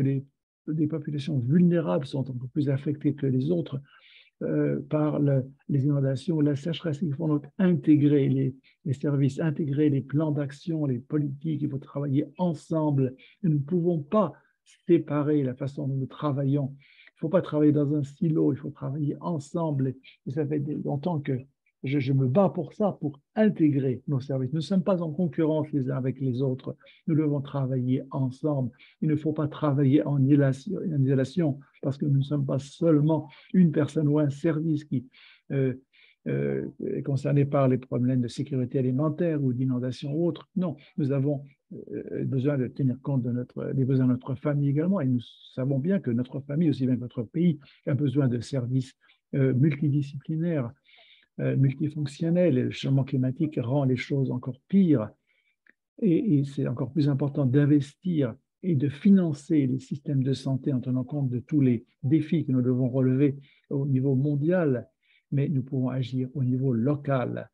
S3: des populations vulnérables sont encore plus affectées que les autres par les inondations, la sécheresse. Il faut donc intégrer les services, intégrer les plans d'action, les politiques, il faut travailler ensemble. Nous ne pouvons pas séparer la façon dont nous travaillons. Il ne faut pas travailler dans un silo, il faut travailler ensemble. Et ça fait longtemps que je me bats pour ça, pour intégrer nos services. Nous ne sommes pas en concurrence les uns avec les autres. Nous devons travailler ensemble. Il ne faut pas travailler en isolation parce que nous ne sommes pas seulement une personne ou un service qui est concerné par les problèmes de sécurité alimentaire ou d'inondation ou autre. Non, nous avons besoin de tenir compte des besoins de notre famille également. Et nous savons bien que notre famille, aussi bien que notre pays, a besoin de services multidisciplinaires, multifonctionnels. Et le changement climatique rend les choses encore pires. Et c'est encore plus important d'investir et de financer les systèmes de santé en tenant compte de tous les défis que nous devons relever au niveau mondial, mais nous pouvons agir au niveau local.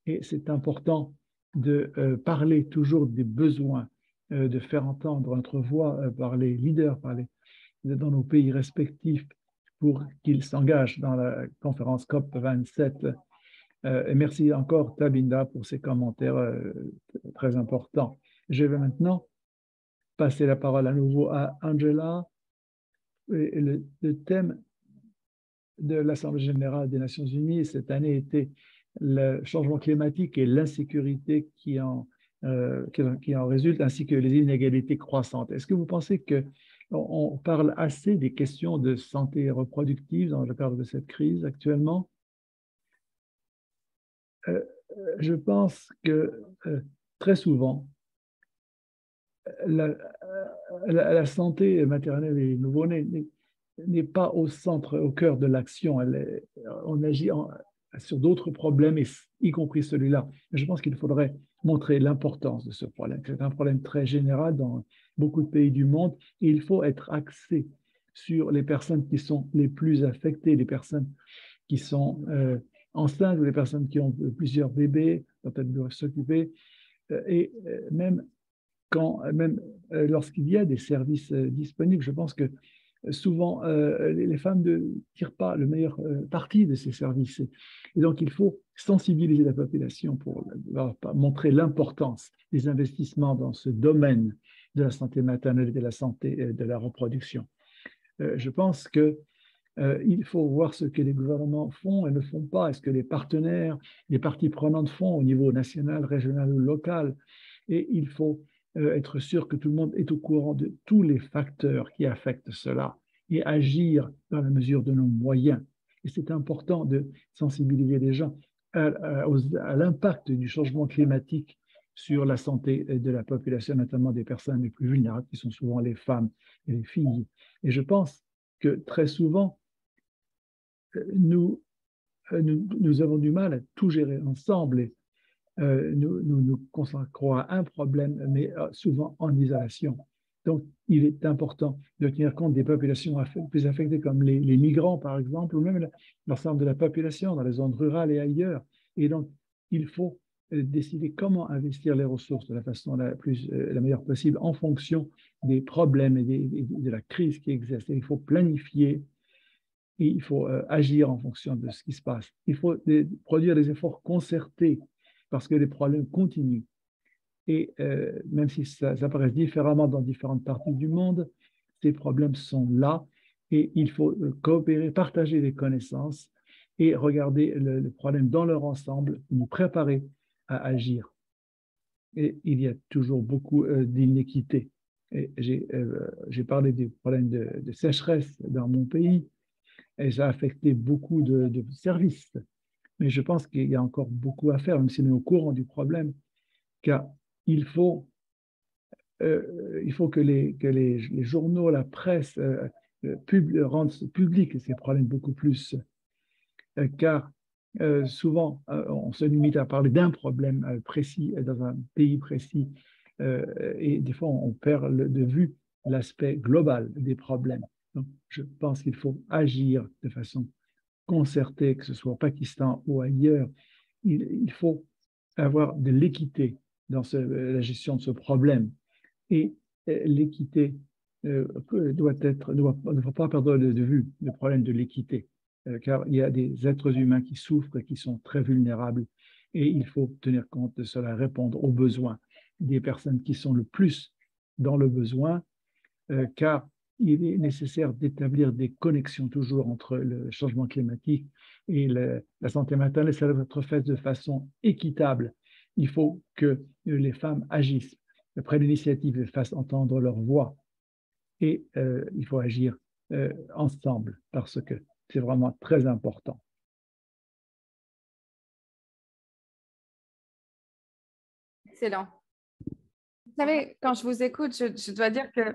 S3: Et c'est important de parler toujours des besoins, de faire entendre notre voix par les leaders, dans nos pays respectifs pour qu'ils s'engagent dans la conférence COP27. Et merci encore, Tabinda, pour ces commentaires très importants. Je vais maintenant passer la parole à nouveau à Angela. Et le thème de l'Assemblée générale des Nations unies cette année était le changement climatique et l'insécurité qui en résulte, ainsi que les inégalités croissantes. Est-ce que vous pensez qu'on parle assez des questions de santé reproductive dans le cadre de cette crise actuellement? Je pense que très souvent, la santé maternelle et nouveau-né n'est pas au centre, au cœur de l'action. On agit sur d'autres problèmes, y compris celui-là. Je pense qu'il faudrait montrer l'importance de ce problème. C'est un problème très général dans beaucoup de pays du monde et il faut être axé sur les personnes qui sont les plus affectées, les personnes qui sont enceintes ou les personnes qui ont plusieurs bébés dont elles doivent s'occuper. Et même lorsqu'il y a des services disponibles, je pense que souvent les femmes ne tirent pas le meilleur parti de ces services. Et donc, il faut sensibiliser la population pour leur montrer l'importance des investissements dans ce domaine de la santé maternelle et de la santé de la reproduction. Je pense que il faut voir ce que les gouvernements font et ne font pas. Est-ce que les partenaires, les parties prenantes font au niveau national, régional ou local? Et il faut être sûr que tout le monde est au courant de tous les facteurs qui affectent cela et agir dans la mesure de nos moyens. Et c'est important de sensibiliser les gens à l'impact du changement climatique sur la santé de la population, notamment des personnes les plus vulnérables, qui sont souvent les femmes et les filles. Et je pense que très souvent, nous avons du mal à tout gérer ensemble et nous consacrons à un problème, mais souvent en isolation. Donc, il est important de tenir compte des populations plus affectées, comme les migrants, par exemple, ou même l'ensemble de la population dans les zones rurales et ailleurs. Et donc, il faut décider comment investir les ressources de la façon la meilleure possible en fonction des problèmes et de la crise qui existe. Et il faut planifier et il faut agir en fonction de ce qui se passe. Il faut produire des efforts concertés parce que les problèmes continuent. Et même si ça paraît différemment dans différentes parties du monde, ces problèmes sont là et il faut coopérer, partager les connaissances et regarder le problème dans leur ensemble, nous préparer à agir. Et il y a toujours beaucoup d'inéquité. J'ai parlé des problèmes de sécheresse dans mon pays et ça a affecté beaucoup de services. Mais je pense qu'il y a encore beaucoup à faire, même si on est au courant du problème, car il faut que les journaux, la presse rendent publics ces problèmes beaucoup plus, car souvent on se limite à parler d'un problème précis dans un pays précis et des fois on perd de vue l'aspect global des problèmes. Donc, je pense qu'il faut agir de façon concertée, que ce soit au Pakistan ou ailleurs. Il faut avoir de l'équité dans la gestion de ce problème. Et l'équité ne faut pas perdre de vue le problème de l'équité, car il y a des êtres humains qui souffrent et qui sont très vulnérables, et il faut tenir compte de cela, répondre aux besoins des personnes qui sont le plus dans le besoin, car il est nécessaire d'établir des connexions toujours entre le changement climatique et la santé maternelle. Ça doit être fait de façon équitable. Il faut que les femmes agissent, prennent l'initiative et fassent entendre leur voix. Et il faut agir ensemble parce que c'est vraiment très important.
S4: Excellent. Vous savez, quand je vous écoute, je dois dire qu'il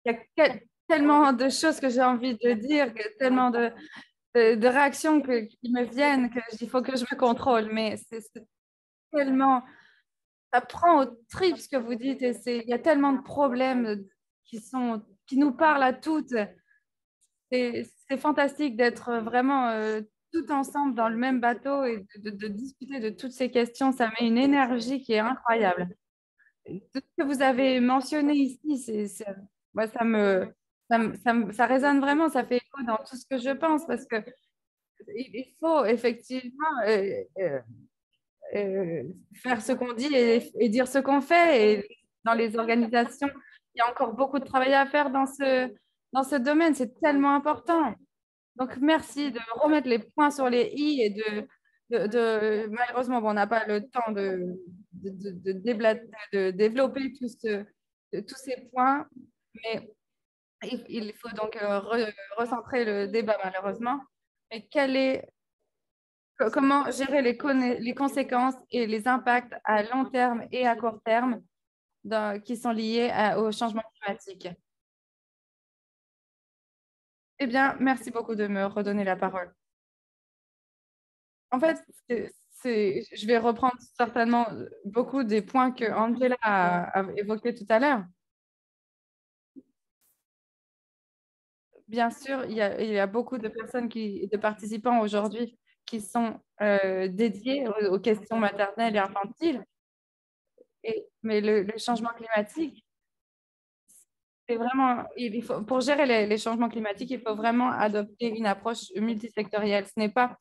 S4: y a tellement de choses que j'ai envie de dire, tellement de réactions qui me viennent, qu'il faut que je me contrôle. Mais c'est tellement... Ça prend au trip ce que vous dites. Et il y a tellement de problèmes qui nous parlent à toutes. C'est fantastique d'être vraiment tout ensemble dans le même bateau et de discuter de toutes ces questions. Ça met une énergie qui est incroyable. Tout ce que vous avez mentionné ici, moi, ça résonne vraiment, ça fait écho dans tout ce que je pense parce que il faut effectivement faire ce qu'on dit et dire ce qu'on fait. Et dans les organisations, il y a encore beaucoup de travail à faire dans ce domaine. C'est tellement important. Donc, merci de remettre les points sur les i et malheureusement, bon, on n'a pas le temps de développer tous ces points, mais il faut donc recentrer le débat, malheureusement. Mais comment gérer les conséquences et les impacts à long terme et à court terme qui sont liés au changement climatique? Eh bien, merci beaucoup de me redonner la parole. En fait, je vais reprendre certainement beaucoup des points que Angela a évoqués tout à l'heure. Bien sûr, il y a beaucoup de personnes, de participants aujourd'hui qui sont dédiés aux questions maternelles et infantiles. Mais le changement climatique, c'est vraiment, pour gérer les changements climatiques, il faut vraiment adopter une approche multisectorielle. Ce n'est pas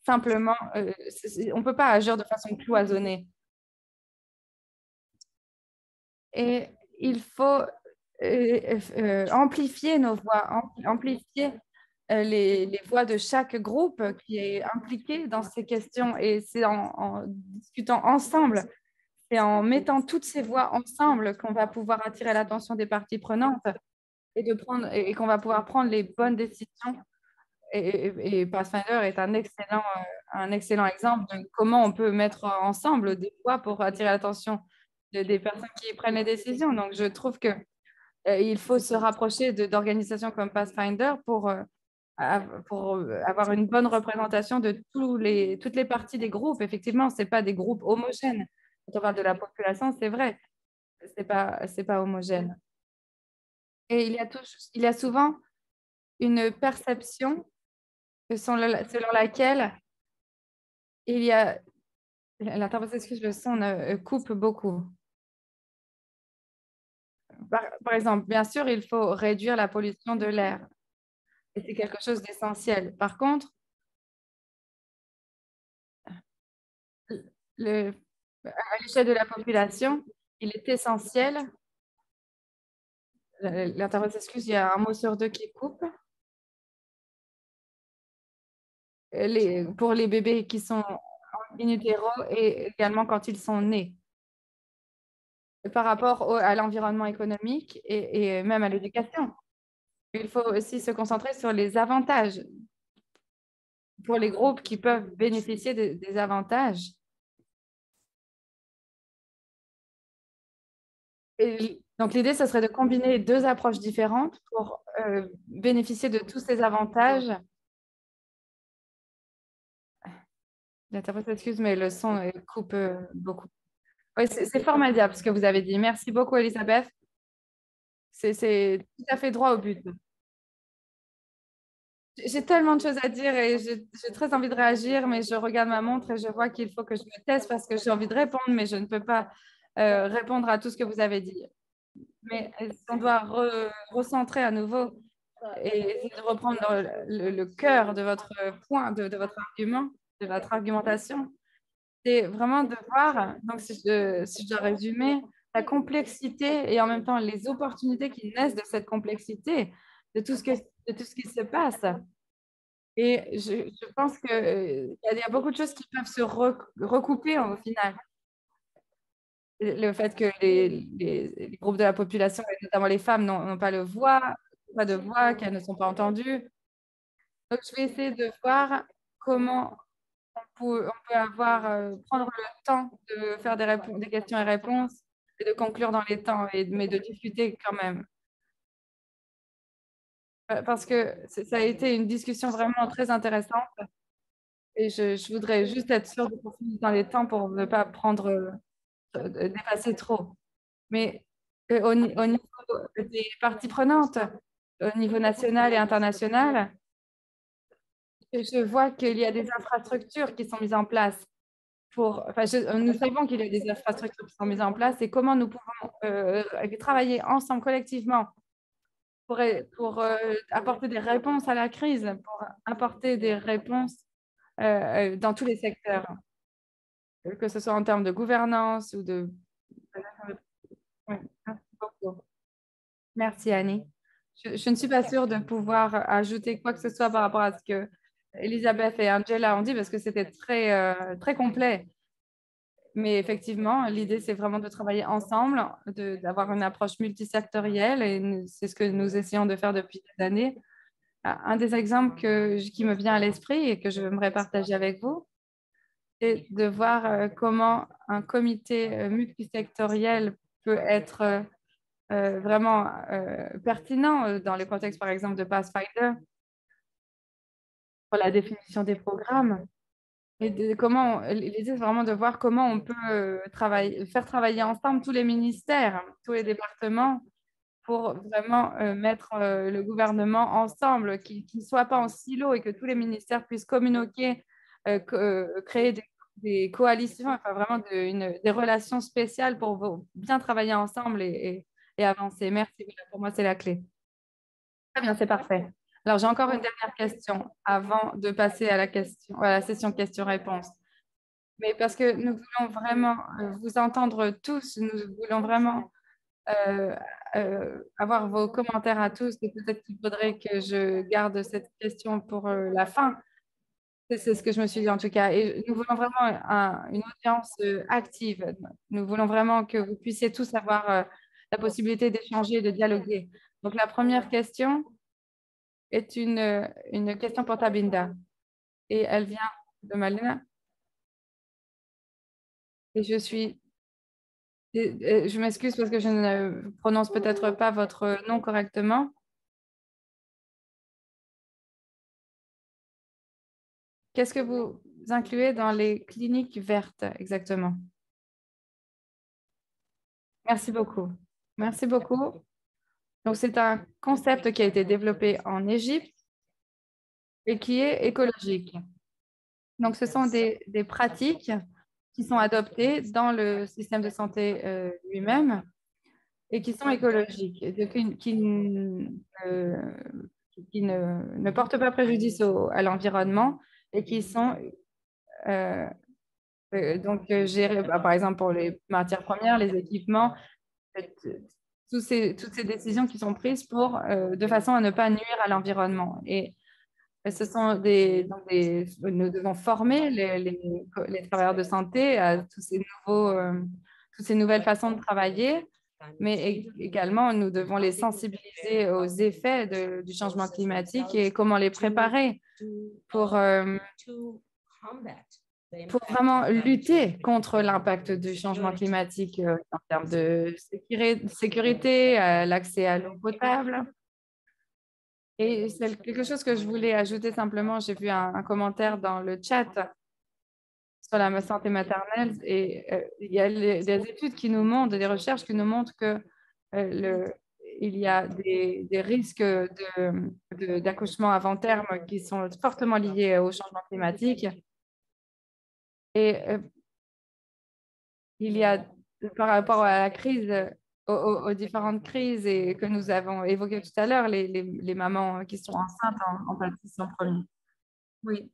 S4: simplement, on ne peut pas agir de façon cloisonnée. Et il faut amplifier nos voix, amplifier les voix de chaque groupe qui est impliqué dans ces questions. Et c'est en discutant ensemble, c'est en mettant toutes ces voix ensemble qu'on va pouvoir attirer l'attention des parties prenantes et qu'on va pouvoir prendre les bonnes décisions. Et Pathfinder est un excellent exemple de comment on peut mettre ensemble des voix pour attirer l'attention des personnes qui prennent les décisions. Donc, je trouve que il faut se rapprocher d'organisations comme Pathfinder pour avoir une bonne représentation de toutes les parties des groupes. Effectivement, ce n'est pas des groupes homogènes. Quand on parle de la population, c'est vrai, ce n'est pas homogène. Et il y a souvent une perception selon laquelle il y a... L'interprétation, excuse, le son coupe beaucoup. Par exemple, bien sûr, il faut réduire la pollution de l'air. Et c'est quelque chose d'essentiel. Par contre, à l'échelle de la population, il est essentiel. L'interprète s'excuse, il y a un mot sur deux qui coupe. Pour les bébés qui sont in utero et également quand ils sont nés. Par rapport à l'environnement économique et même à l'éducation. Il faut aussi se concentrer sur les avantages pour les groupes qui peuvent bénéficier des avantages. Et donc, l'idée, ce serait de combiner deux approches différentes pour bénéficier de tous ces avantages. L'interprète s'excuse, mais le son coupe beaucoup. Oui, c'est formidable ce que vous avez dit. Merci beaucoup, Elisabeth. C'est tout à fait droit au but. J'ai tellement de choses à dire et j'ai très envie de réagir, mais je regarde ma montre et je vois qu'il faut que je me taise parce que j'ai envie de répondre, mais je ne peux pas répondre à tout ce que vous avez dit. Mais on doit recentrer à nouveau et essayer de reprendre le cœur de votre point, de votre argument, de votre argumentation. C'est vraiment de voir, donc si je dois résumer, la complexité et en même temps les opportunités qui naissent de cette complexité, de tout ce qui se passe. Et je pense qu'il y a beaucoup de choses qui peuvent se recouper au final. Le fait que les groupes de la population, et notamment les femmes, n'ont pas pas de voix, qu'elles ne sont pas entendues. Donc, je vais essayer de voir comment on peut prendre le temps de faire des questions et réponses et de conclure dans les temps, mais de discuter quand même. Parce que ça a été une discussion vraiment très intéressante et je voudrais juste être sûre de poursuivre dans les temps pour ne pas dépasser trop. Mais au niveau des parties prenantes, au niveau national et international, je vois qu'il y a des infrastructures qui sont mises en place. Nous savons qu'il y a des infrastructures qui sont mises en place et comment nous pouvons travailler ensemble collectivement pour apporter des réponses à la crise, pour apporter des réponses dans tous les secteurs, que ce soit en termes de gouvernance ou de... Oui, merci beaucoup. Merci, Annie. Je ne suis pas sûre de pouvoir ajouter quoi que ce soit par rapport à ce que Elisabeth et Angela ont dit parce que c'était très complet. Mais effectivement, l'idée, c'est vraiment de travailler ensemble, d'avoir une approche multisectorielle et c'est ce que nous essayons de faire depuis des années. Un des exemples qui me vient à l'esprit et que je voudrais partager avec vous, c'est de voir comment un comité multisectoriel peut être vraiment pertinent dans le contexte, par exemple, de Pathfinder pour la définition des programmes. Et l'idée, c'est vraiment de voir comment on peut faire travailler ensemble tous les ministères, tous les départements pour vraiment mettre le gouvernement ensemble, qu'il ne soit pas en silo et que tous les ministères puissent communiquer, créer des coalitions, enfin vraiment des relations spéciales pour bien travailler ensemble et avancer. Merci, pour moi, c'est la clé. Très bien, c'est parfait. Alors, j'ai encore une dernière question avant de passer à la session questions-réponses. Mais parce que nous voulons vraiment vous entendre tous, nous voulons vraiment avoir vos commentaires à tous et peut-être qu'il faudrait que je garde cette question pour la fin. C'est ce que je me suis dit en tout cas. Et nous voulons vraiment une audience active. Nous voulons vraiment que vous puissiez tous avoir la possibilité d'échanger et de dialoguer. Donc la première question est une question pour Tabinda et elle vient de Malena. Et je suis Je m'excuse parce que je ne prononce peut-être pas votre nom correctement. Qu'est-ce que vous incluez dans les cliniques vertes exactement? Merci beaucoup. Merci beaucoup. Donc, c'est un concept qui a été développé en Égypte et qui est écologique. Donc, ce sont des pratiques qui sont adoptées dans le système de santé lui-même et qui sont écologiques, qui ne portent pas préjudice à l'environnement et qui sont gérées, par exemple, pour les matières premières, les équipements, toutes ces décisions qui sont prises de façon à ne pas nuire à l'environnement. Et ce sont nous devons former les travailleurs de santé à toutes ces nouvelles façons de travailler, mais également nous devons les sensibiliser aux effets du changement climatique et comment les préparer pour vraiment lutter contre l'impact du changement climatique en termes de sécurité, l'accès à l'eau potable. Et c'est quelque chose que je voulais ajouter simplement. J'ai vu un commentaire dans le chat sur la santé maternelle et il y a des études qui nous montrent, des recherches qui nous montrent que il y a des risques d'accouchement avant terme qui sont fortement liés au changement climatique. Et il y a, par rapport à la crise, aux différentes crises et que nous avons évoquées tout à l'heure, les mamans qui sont enceintes en pâtissent en premier. Oui.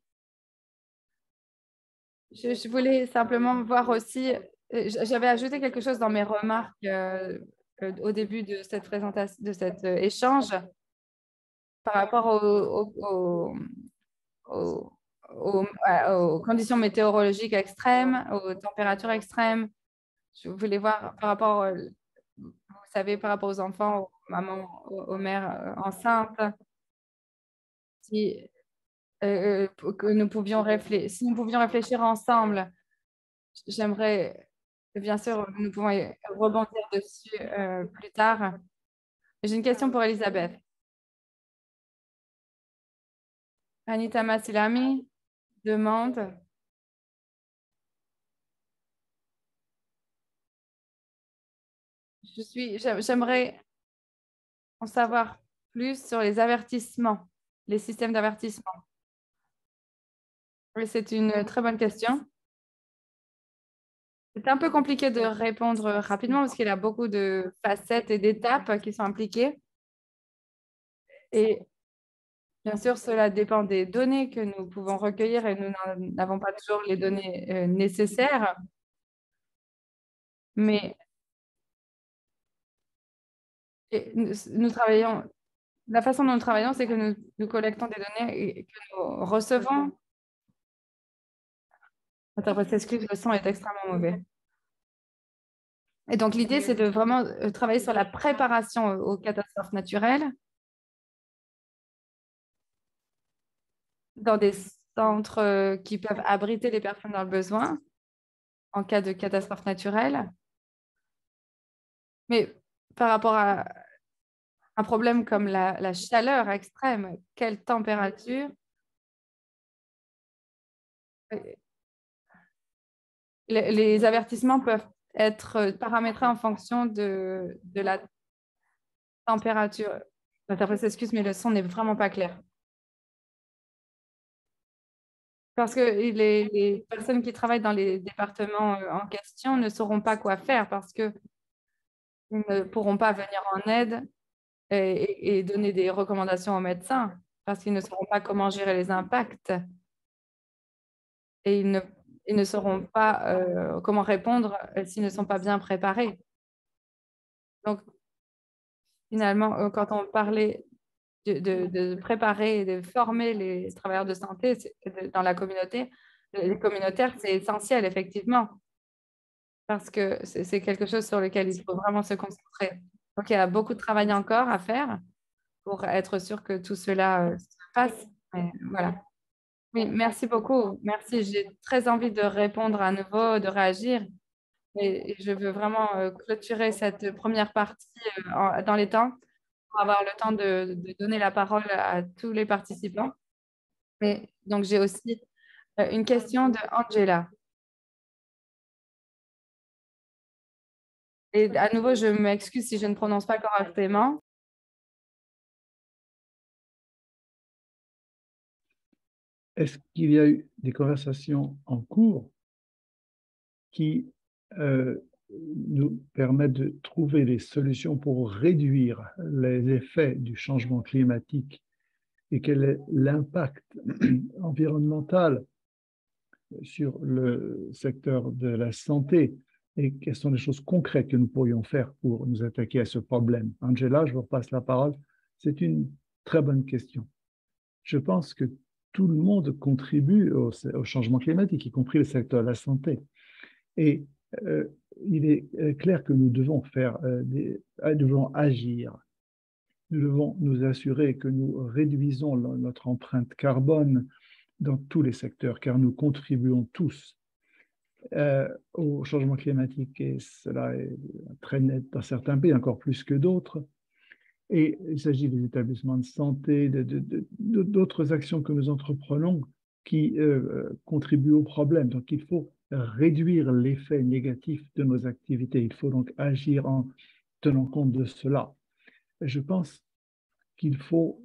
S4: Je voulais simplement voir aussi, j'avais ajouté quelque chose dans mes remarques au début de cette présentation, de cet échange par rapport aux conditions météorologiques extrêmes, aux températures extrêmes. Je voulais voir par rapport, vous savez, par rapport aux enfants, aux mamans, aux mères enceintes, si que nous pouvions si nous pouvions réfléchir ensemble. J'aimerais, bien sûr, nous pouvons rebondir dessus plus tard. J'ai une question pour Elisabeth. Anita Masilami demande j'aimerais en savoir plus sur les avertissements, les systèmes d'avertissement. C'est une très bonne question. C'est un peu compliqué de répondre rapidement parce qu'il y a beaucoup de facettes et d'étapes qui sont impliquées. Et bien sûr, cela dépend des données que nous pouvons recueillir et nous n'avons pas toujours les données nécessaires. Mais nous travaillons, la façon dont nous travaillons, c'est que nous collectons des données et que nous recevons. Attends, excuse, le son est extrêmement mauvais. Et donc, l'idée, c'est de vraiment travailler sur la préparation aux catastrophes naturelles dans des centres qui peuvent abriter les personnes dans le besoin en cas de catastrophe naturelle. Mais par rapport à un problème comme la chaleur extrême, quelle température, les avertissements peuvent être paramétrés en fonction de la température. L'interprète s'excuse, mais le son n'est vraiment pas clair. Parce que les personnes qui travaillent dans les départements en question ne sauront pas quoi faire parce qu'ils ne pourront pas venir en aide et donner des recommandations aux médecins parce qu'ils ne sauront pas comment gérer les impacts et ils ne sauront pas comment répondre s'ils ne sont pas bien préparés. Donc, finalement, quand on parlait de préparer et de former les travailleurs de santé dans la communauté, les communautaires, c'est essentiel, effectivement, parce que c'est quelque chose sur lequel il faut vraiment se concentrer. Donc, il y a beaucoup de travail encore à faire pour être sûr que tout cela se passe. Mais voilà. Oui, merci beaucoup. Merci. J'ai très envie de répondre à nouveau, de réagir. Et je veux vraiment clôturer cette première partie dans les temps pour avoir le temps de donner la parole à tous les participants. Et donc, j'ai aussi une question de Angela. Et à nouveau, je m'excuse si je ne prononce pas correctement.
S3: Est-ce qu'il y a eu des conversations en cours qui nous permettent de trouver des solutions pour réduire les effets du changement climatique et quel est l'impact environnemental sur le secteur de la santé et quelles sont les choses concrètes que nous pourrions faire pour nous attaquer à ce problème? Angela, je vous repasse la parole. C'est une très bonne question. Je pense que tout le monde contribue au changement climatique, y compris le secteur de la santé. Et il est clair que nous devons devons agir. Nous devons nous assurer que nous réduisons notre empreinte carbone dans tous les secteurs, car nous contribuons tous au changement climatique, et cela est très net dans certains pays, encore plus que d'autres. Et il s'agit des établissements de santé, d'autres actions que nous entreprenons qui contribuent au problème. Donc, il faut réduire l'effet négatif de nos activités. Il faut donc agir en tenant compte de cela. Je pense qu'il faut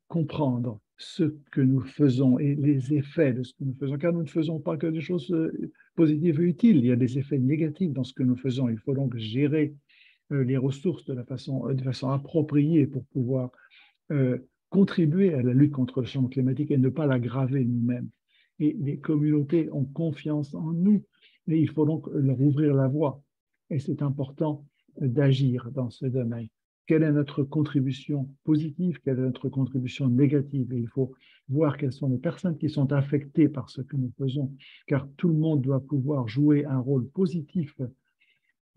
S3: comprendre ce que nous faisons et les effets de ce que nous faisons, car nous ne faisons pas que des choses positives et utiles. Il y a des effets négatifs dans ce que nous faisons. Il faut donc gérer les ressources de façon appropriée pour pouvoir contribuer à la lutte contre le changement climatique et ne pas l'aggraver nous-mêmes. Et les communautés ont confiance en nous, et il faut donc leur ouvrir la voie. Et c'est important d'agir dans ce domaine. Quelle est notre contribution positive, quelle est notre contribution négative? Et il faut voir quelles sont les personnes qui sont affectées par ce que nous faisons, car tout le monde doit pouvoir jouer un rôle positif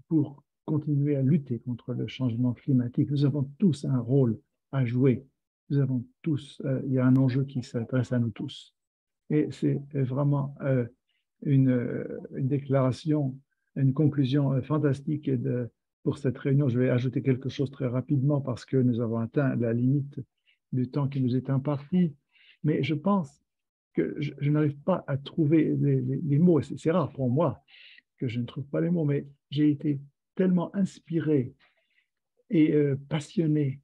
S3: pour continuer à lutter contre le changement climatique. Nous avons tous un rôle à jouer. Nous avons tous, il y a un enjeu qui s'adresse à nous tous. Et c'est vraiment une déclaration, une conclusion fantastique pour cette réunion. Je vais ajouter quelque chose très rapidement parce que nous avons atteint la limite du temps qui nous est imparti. Mais je pense que je n'arrive pas à trouver les mots. C'est rare pour moi que je ne trouve pas les mots, mais j'ai été tellement inspiré et passionné.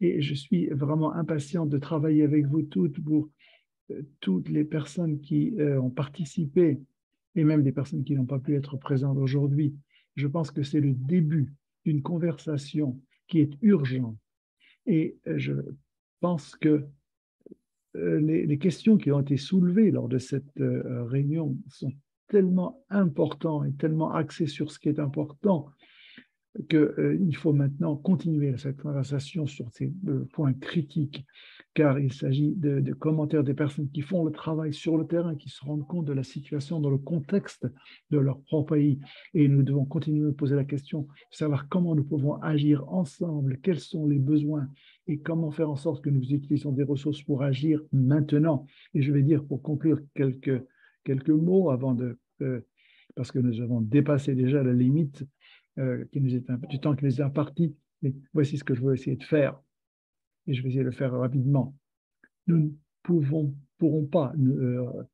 S3: Et je suis vraiment impatient de travailler avec vous toutes pour toutes les personnes qui ont participé et même des personnes qui n'ont pas pu être présentes aujourd'hui. Je pense que c'est le début d'une conversation qui est urgente. Et je pense que les questions qui ont été soulevées lors de cette réunion sont tellement importantes et tellement axées sur ce qui est important qu'il faut maintenant continuer cette conversation sur ces points critiques, car il s'agit de commentaires des personnes qui font le travail sur le terrain, qui se rendent compte de la situation dans le contexte de leur propre pays. Et nous devons continuer à poser la question de savoir comment nous pouvons agir ensemble, quels sont les besoins et comment faire en sorte que nous utilisons des ressources pour agir maintenant. Et je vais dire, pour conclure, quelques mots avant parce que nous avons dépassé déjà la limite du temps qui nous est imparti. Et voici ce que je veux essayer de faire. Et je vais essayer de le faire rapidement. Nous ne pourrons pas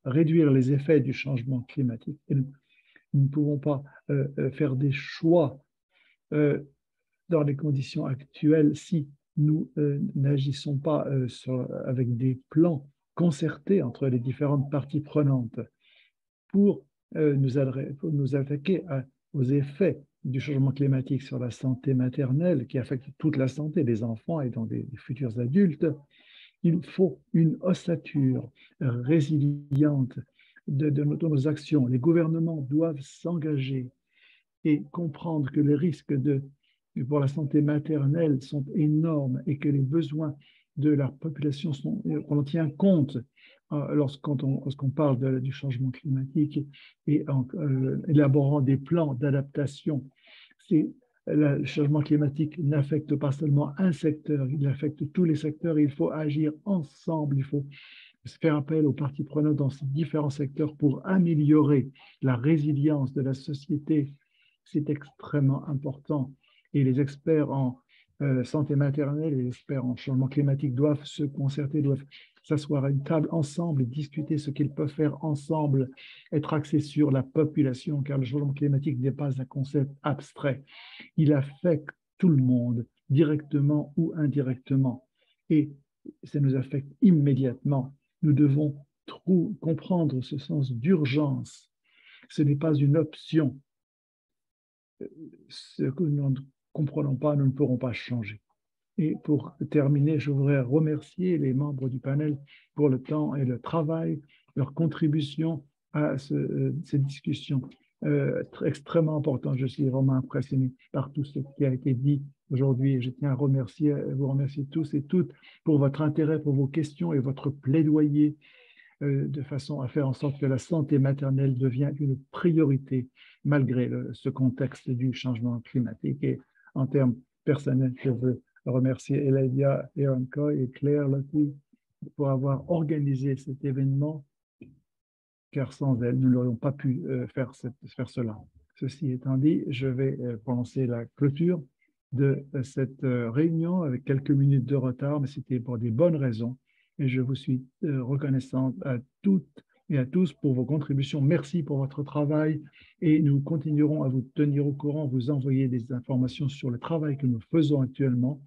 S3: réduire les effets du changement climatique. Et nous ne pouvons pas faire des choix dans les conditions actuelles si nous n'agissons pas avec des plans concertés entre les différentes parties prenantes pour nous attaquer aux effets du changement climatique sur la santé maternelle qui affecte toute la santé des enfants et donc des futurs adultes. Il faut une ossature résiliente de nos actions. Les gouvernements doivent s'engager et comprendre que les risques pour la santé maternelle sont énormes et que les besoins de la population qu'on en tient compte lorsqu'on parle du changement climatique et en élaborant des plans d'adaptation. Le changement climatique n'affecte pas seulement un secteur, il affecte tous les secteurs et il faut agir ensemble, il faut faire appel aux parties prenantes dans ces différents secteurs pour améliorer la résilience de la société C'est extrêmement important. Et les experts en santé maternelle et les experts en changement climatique doivent se concerter, doivent s'asseoir à une table ensemble et discuter ce qu'ils peuvent faire ensemble, être axés sur la population, car le changement climatique n'est pas un concept abstrait. Il affecte tout le monde, directement ou indirectement. Et ça nous affecte immédiatement. Nous devons comprendre ce sens d'urgence. Ce n'est pas une option. Ce que nous ne comprenons pas, nous ne pourrons pas changer. Et pour terminer, je voudrais remercier les membres du panel pour le temps et le travail, leur contribution à ces discussions extrêmement importantes. Je suis vraiment impressionné par tout ce qui a été dit aujourd'hui. Je tiens à vous remercier tous et toutes pour votre intérêt, pour vos questions et votre plaidoyer de façon à faire en sorte que la santé maternelle devienne une priorité malgré ce contexte du changement climatique. Et en termes personnels, je veux remercier Eladia Aaron-Coy et Claire Lottie pour avoir organisé cet événement, car sans elles, nous n'aurions pas pu faire cela. Ceci étant dit, je vais prononcer la clôture de cette réunion avec quelques minutes de retard, mais c'était pour des bonnes raisons. Et je vous suis reconnaissante à toutes et à tous pour vos contributions. Merci pour votre travail et nous continuerons à vous tenir au courant, vous envoyer des informations sur le travail que nous faisons actuellement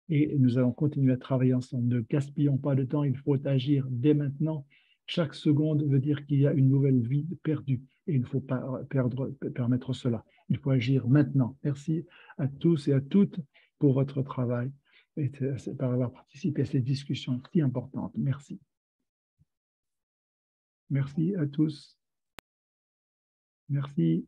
S3: et nous allons continuer à travailler ensemble. Ne gaspillons pas de temps, il faut agir dès maintenant. Chaque seconde veut dire qu'il y a une nouvelle vie perdue et il ne faut pas permettre cela. Il faut agir maintenant. Merci à tous et à toutes pour votre travail et par avoir participé à cette discussion si importante. Merci. Merci à tous. Merci.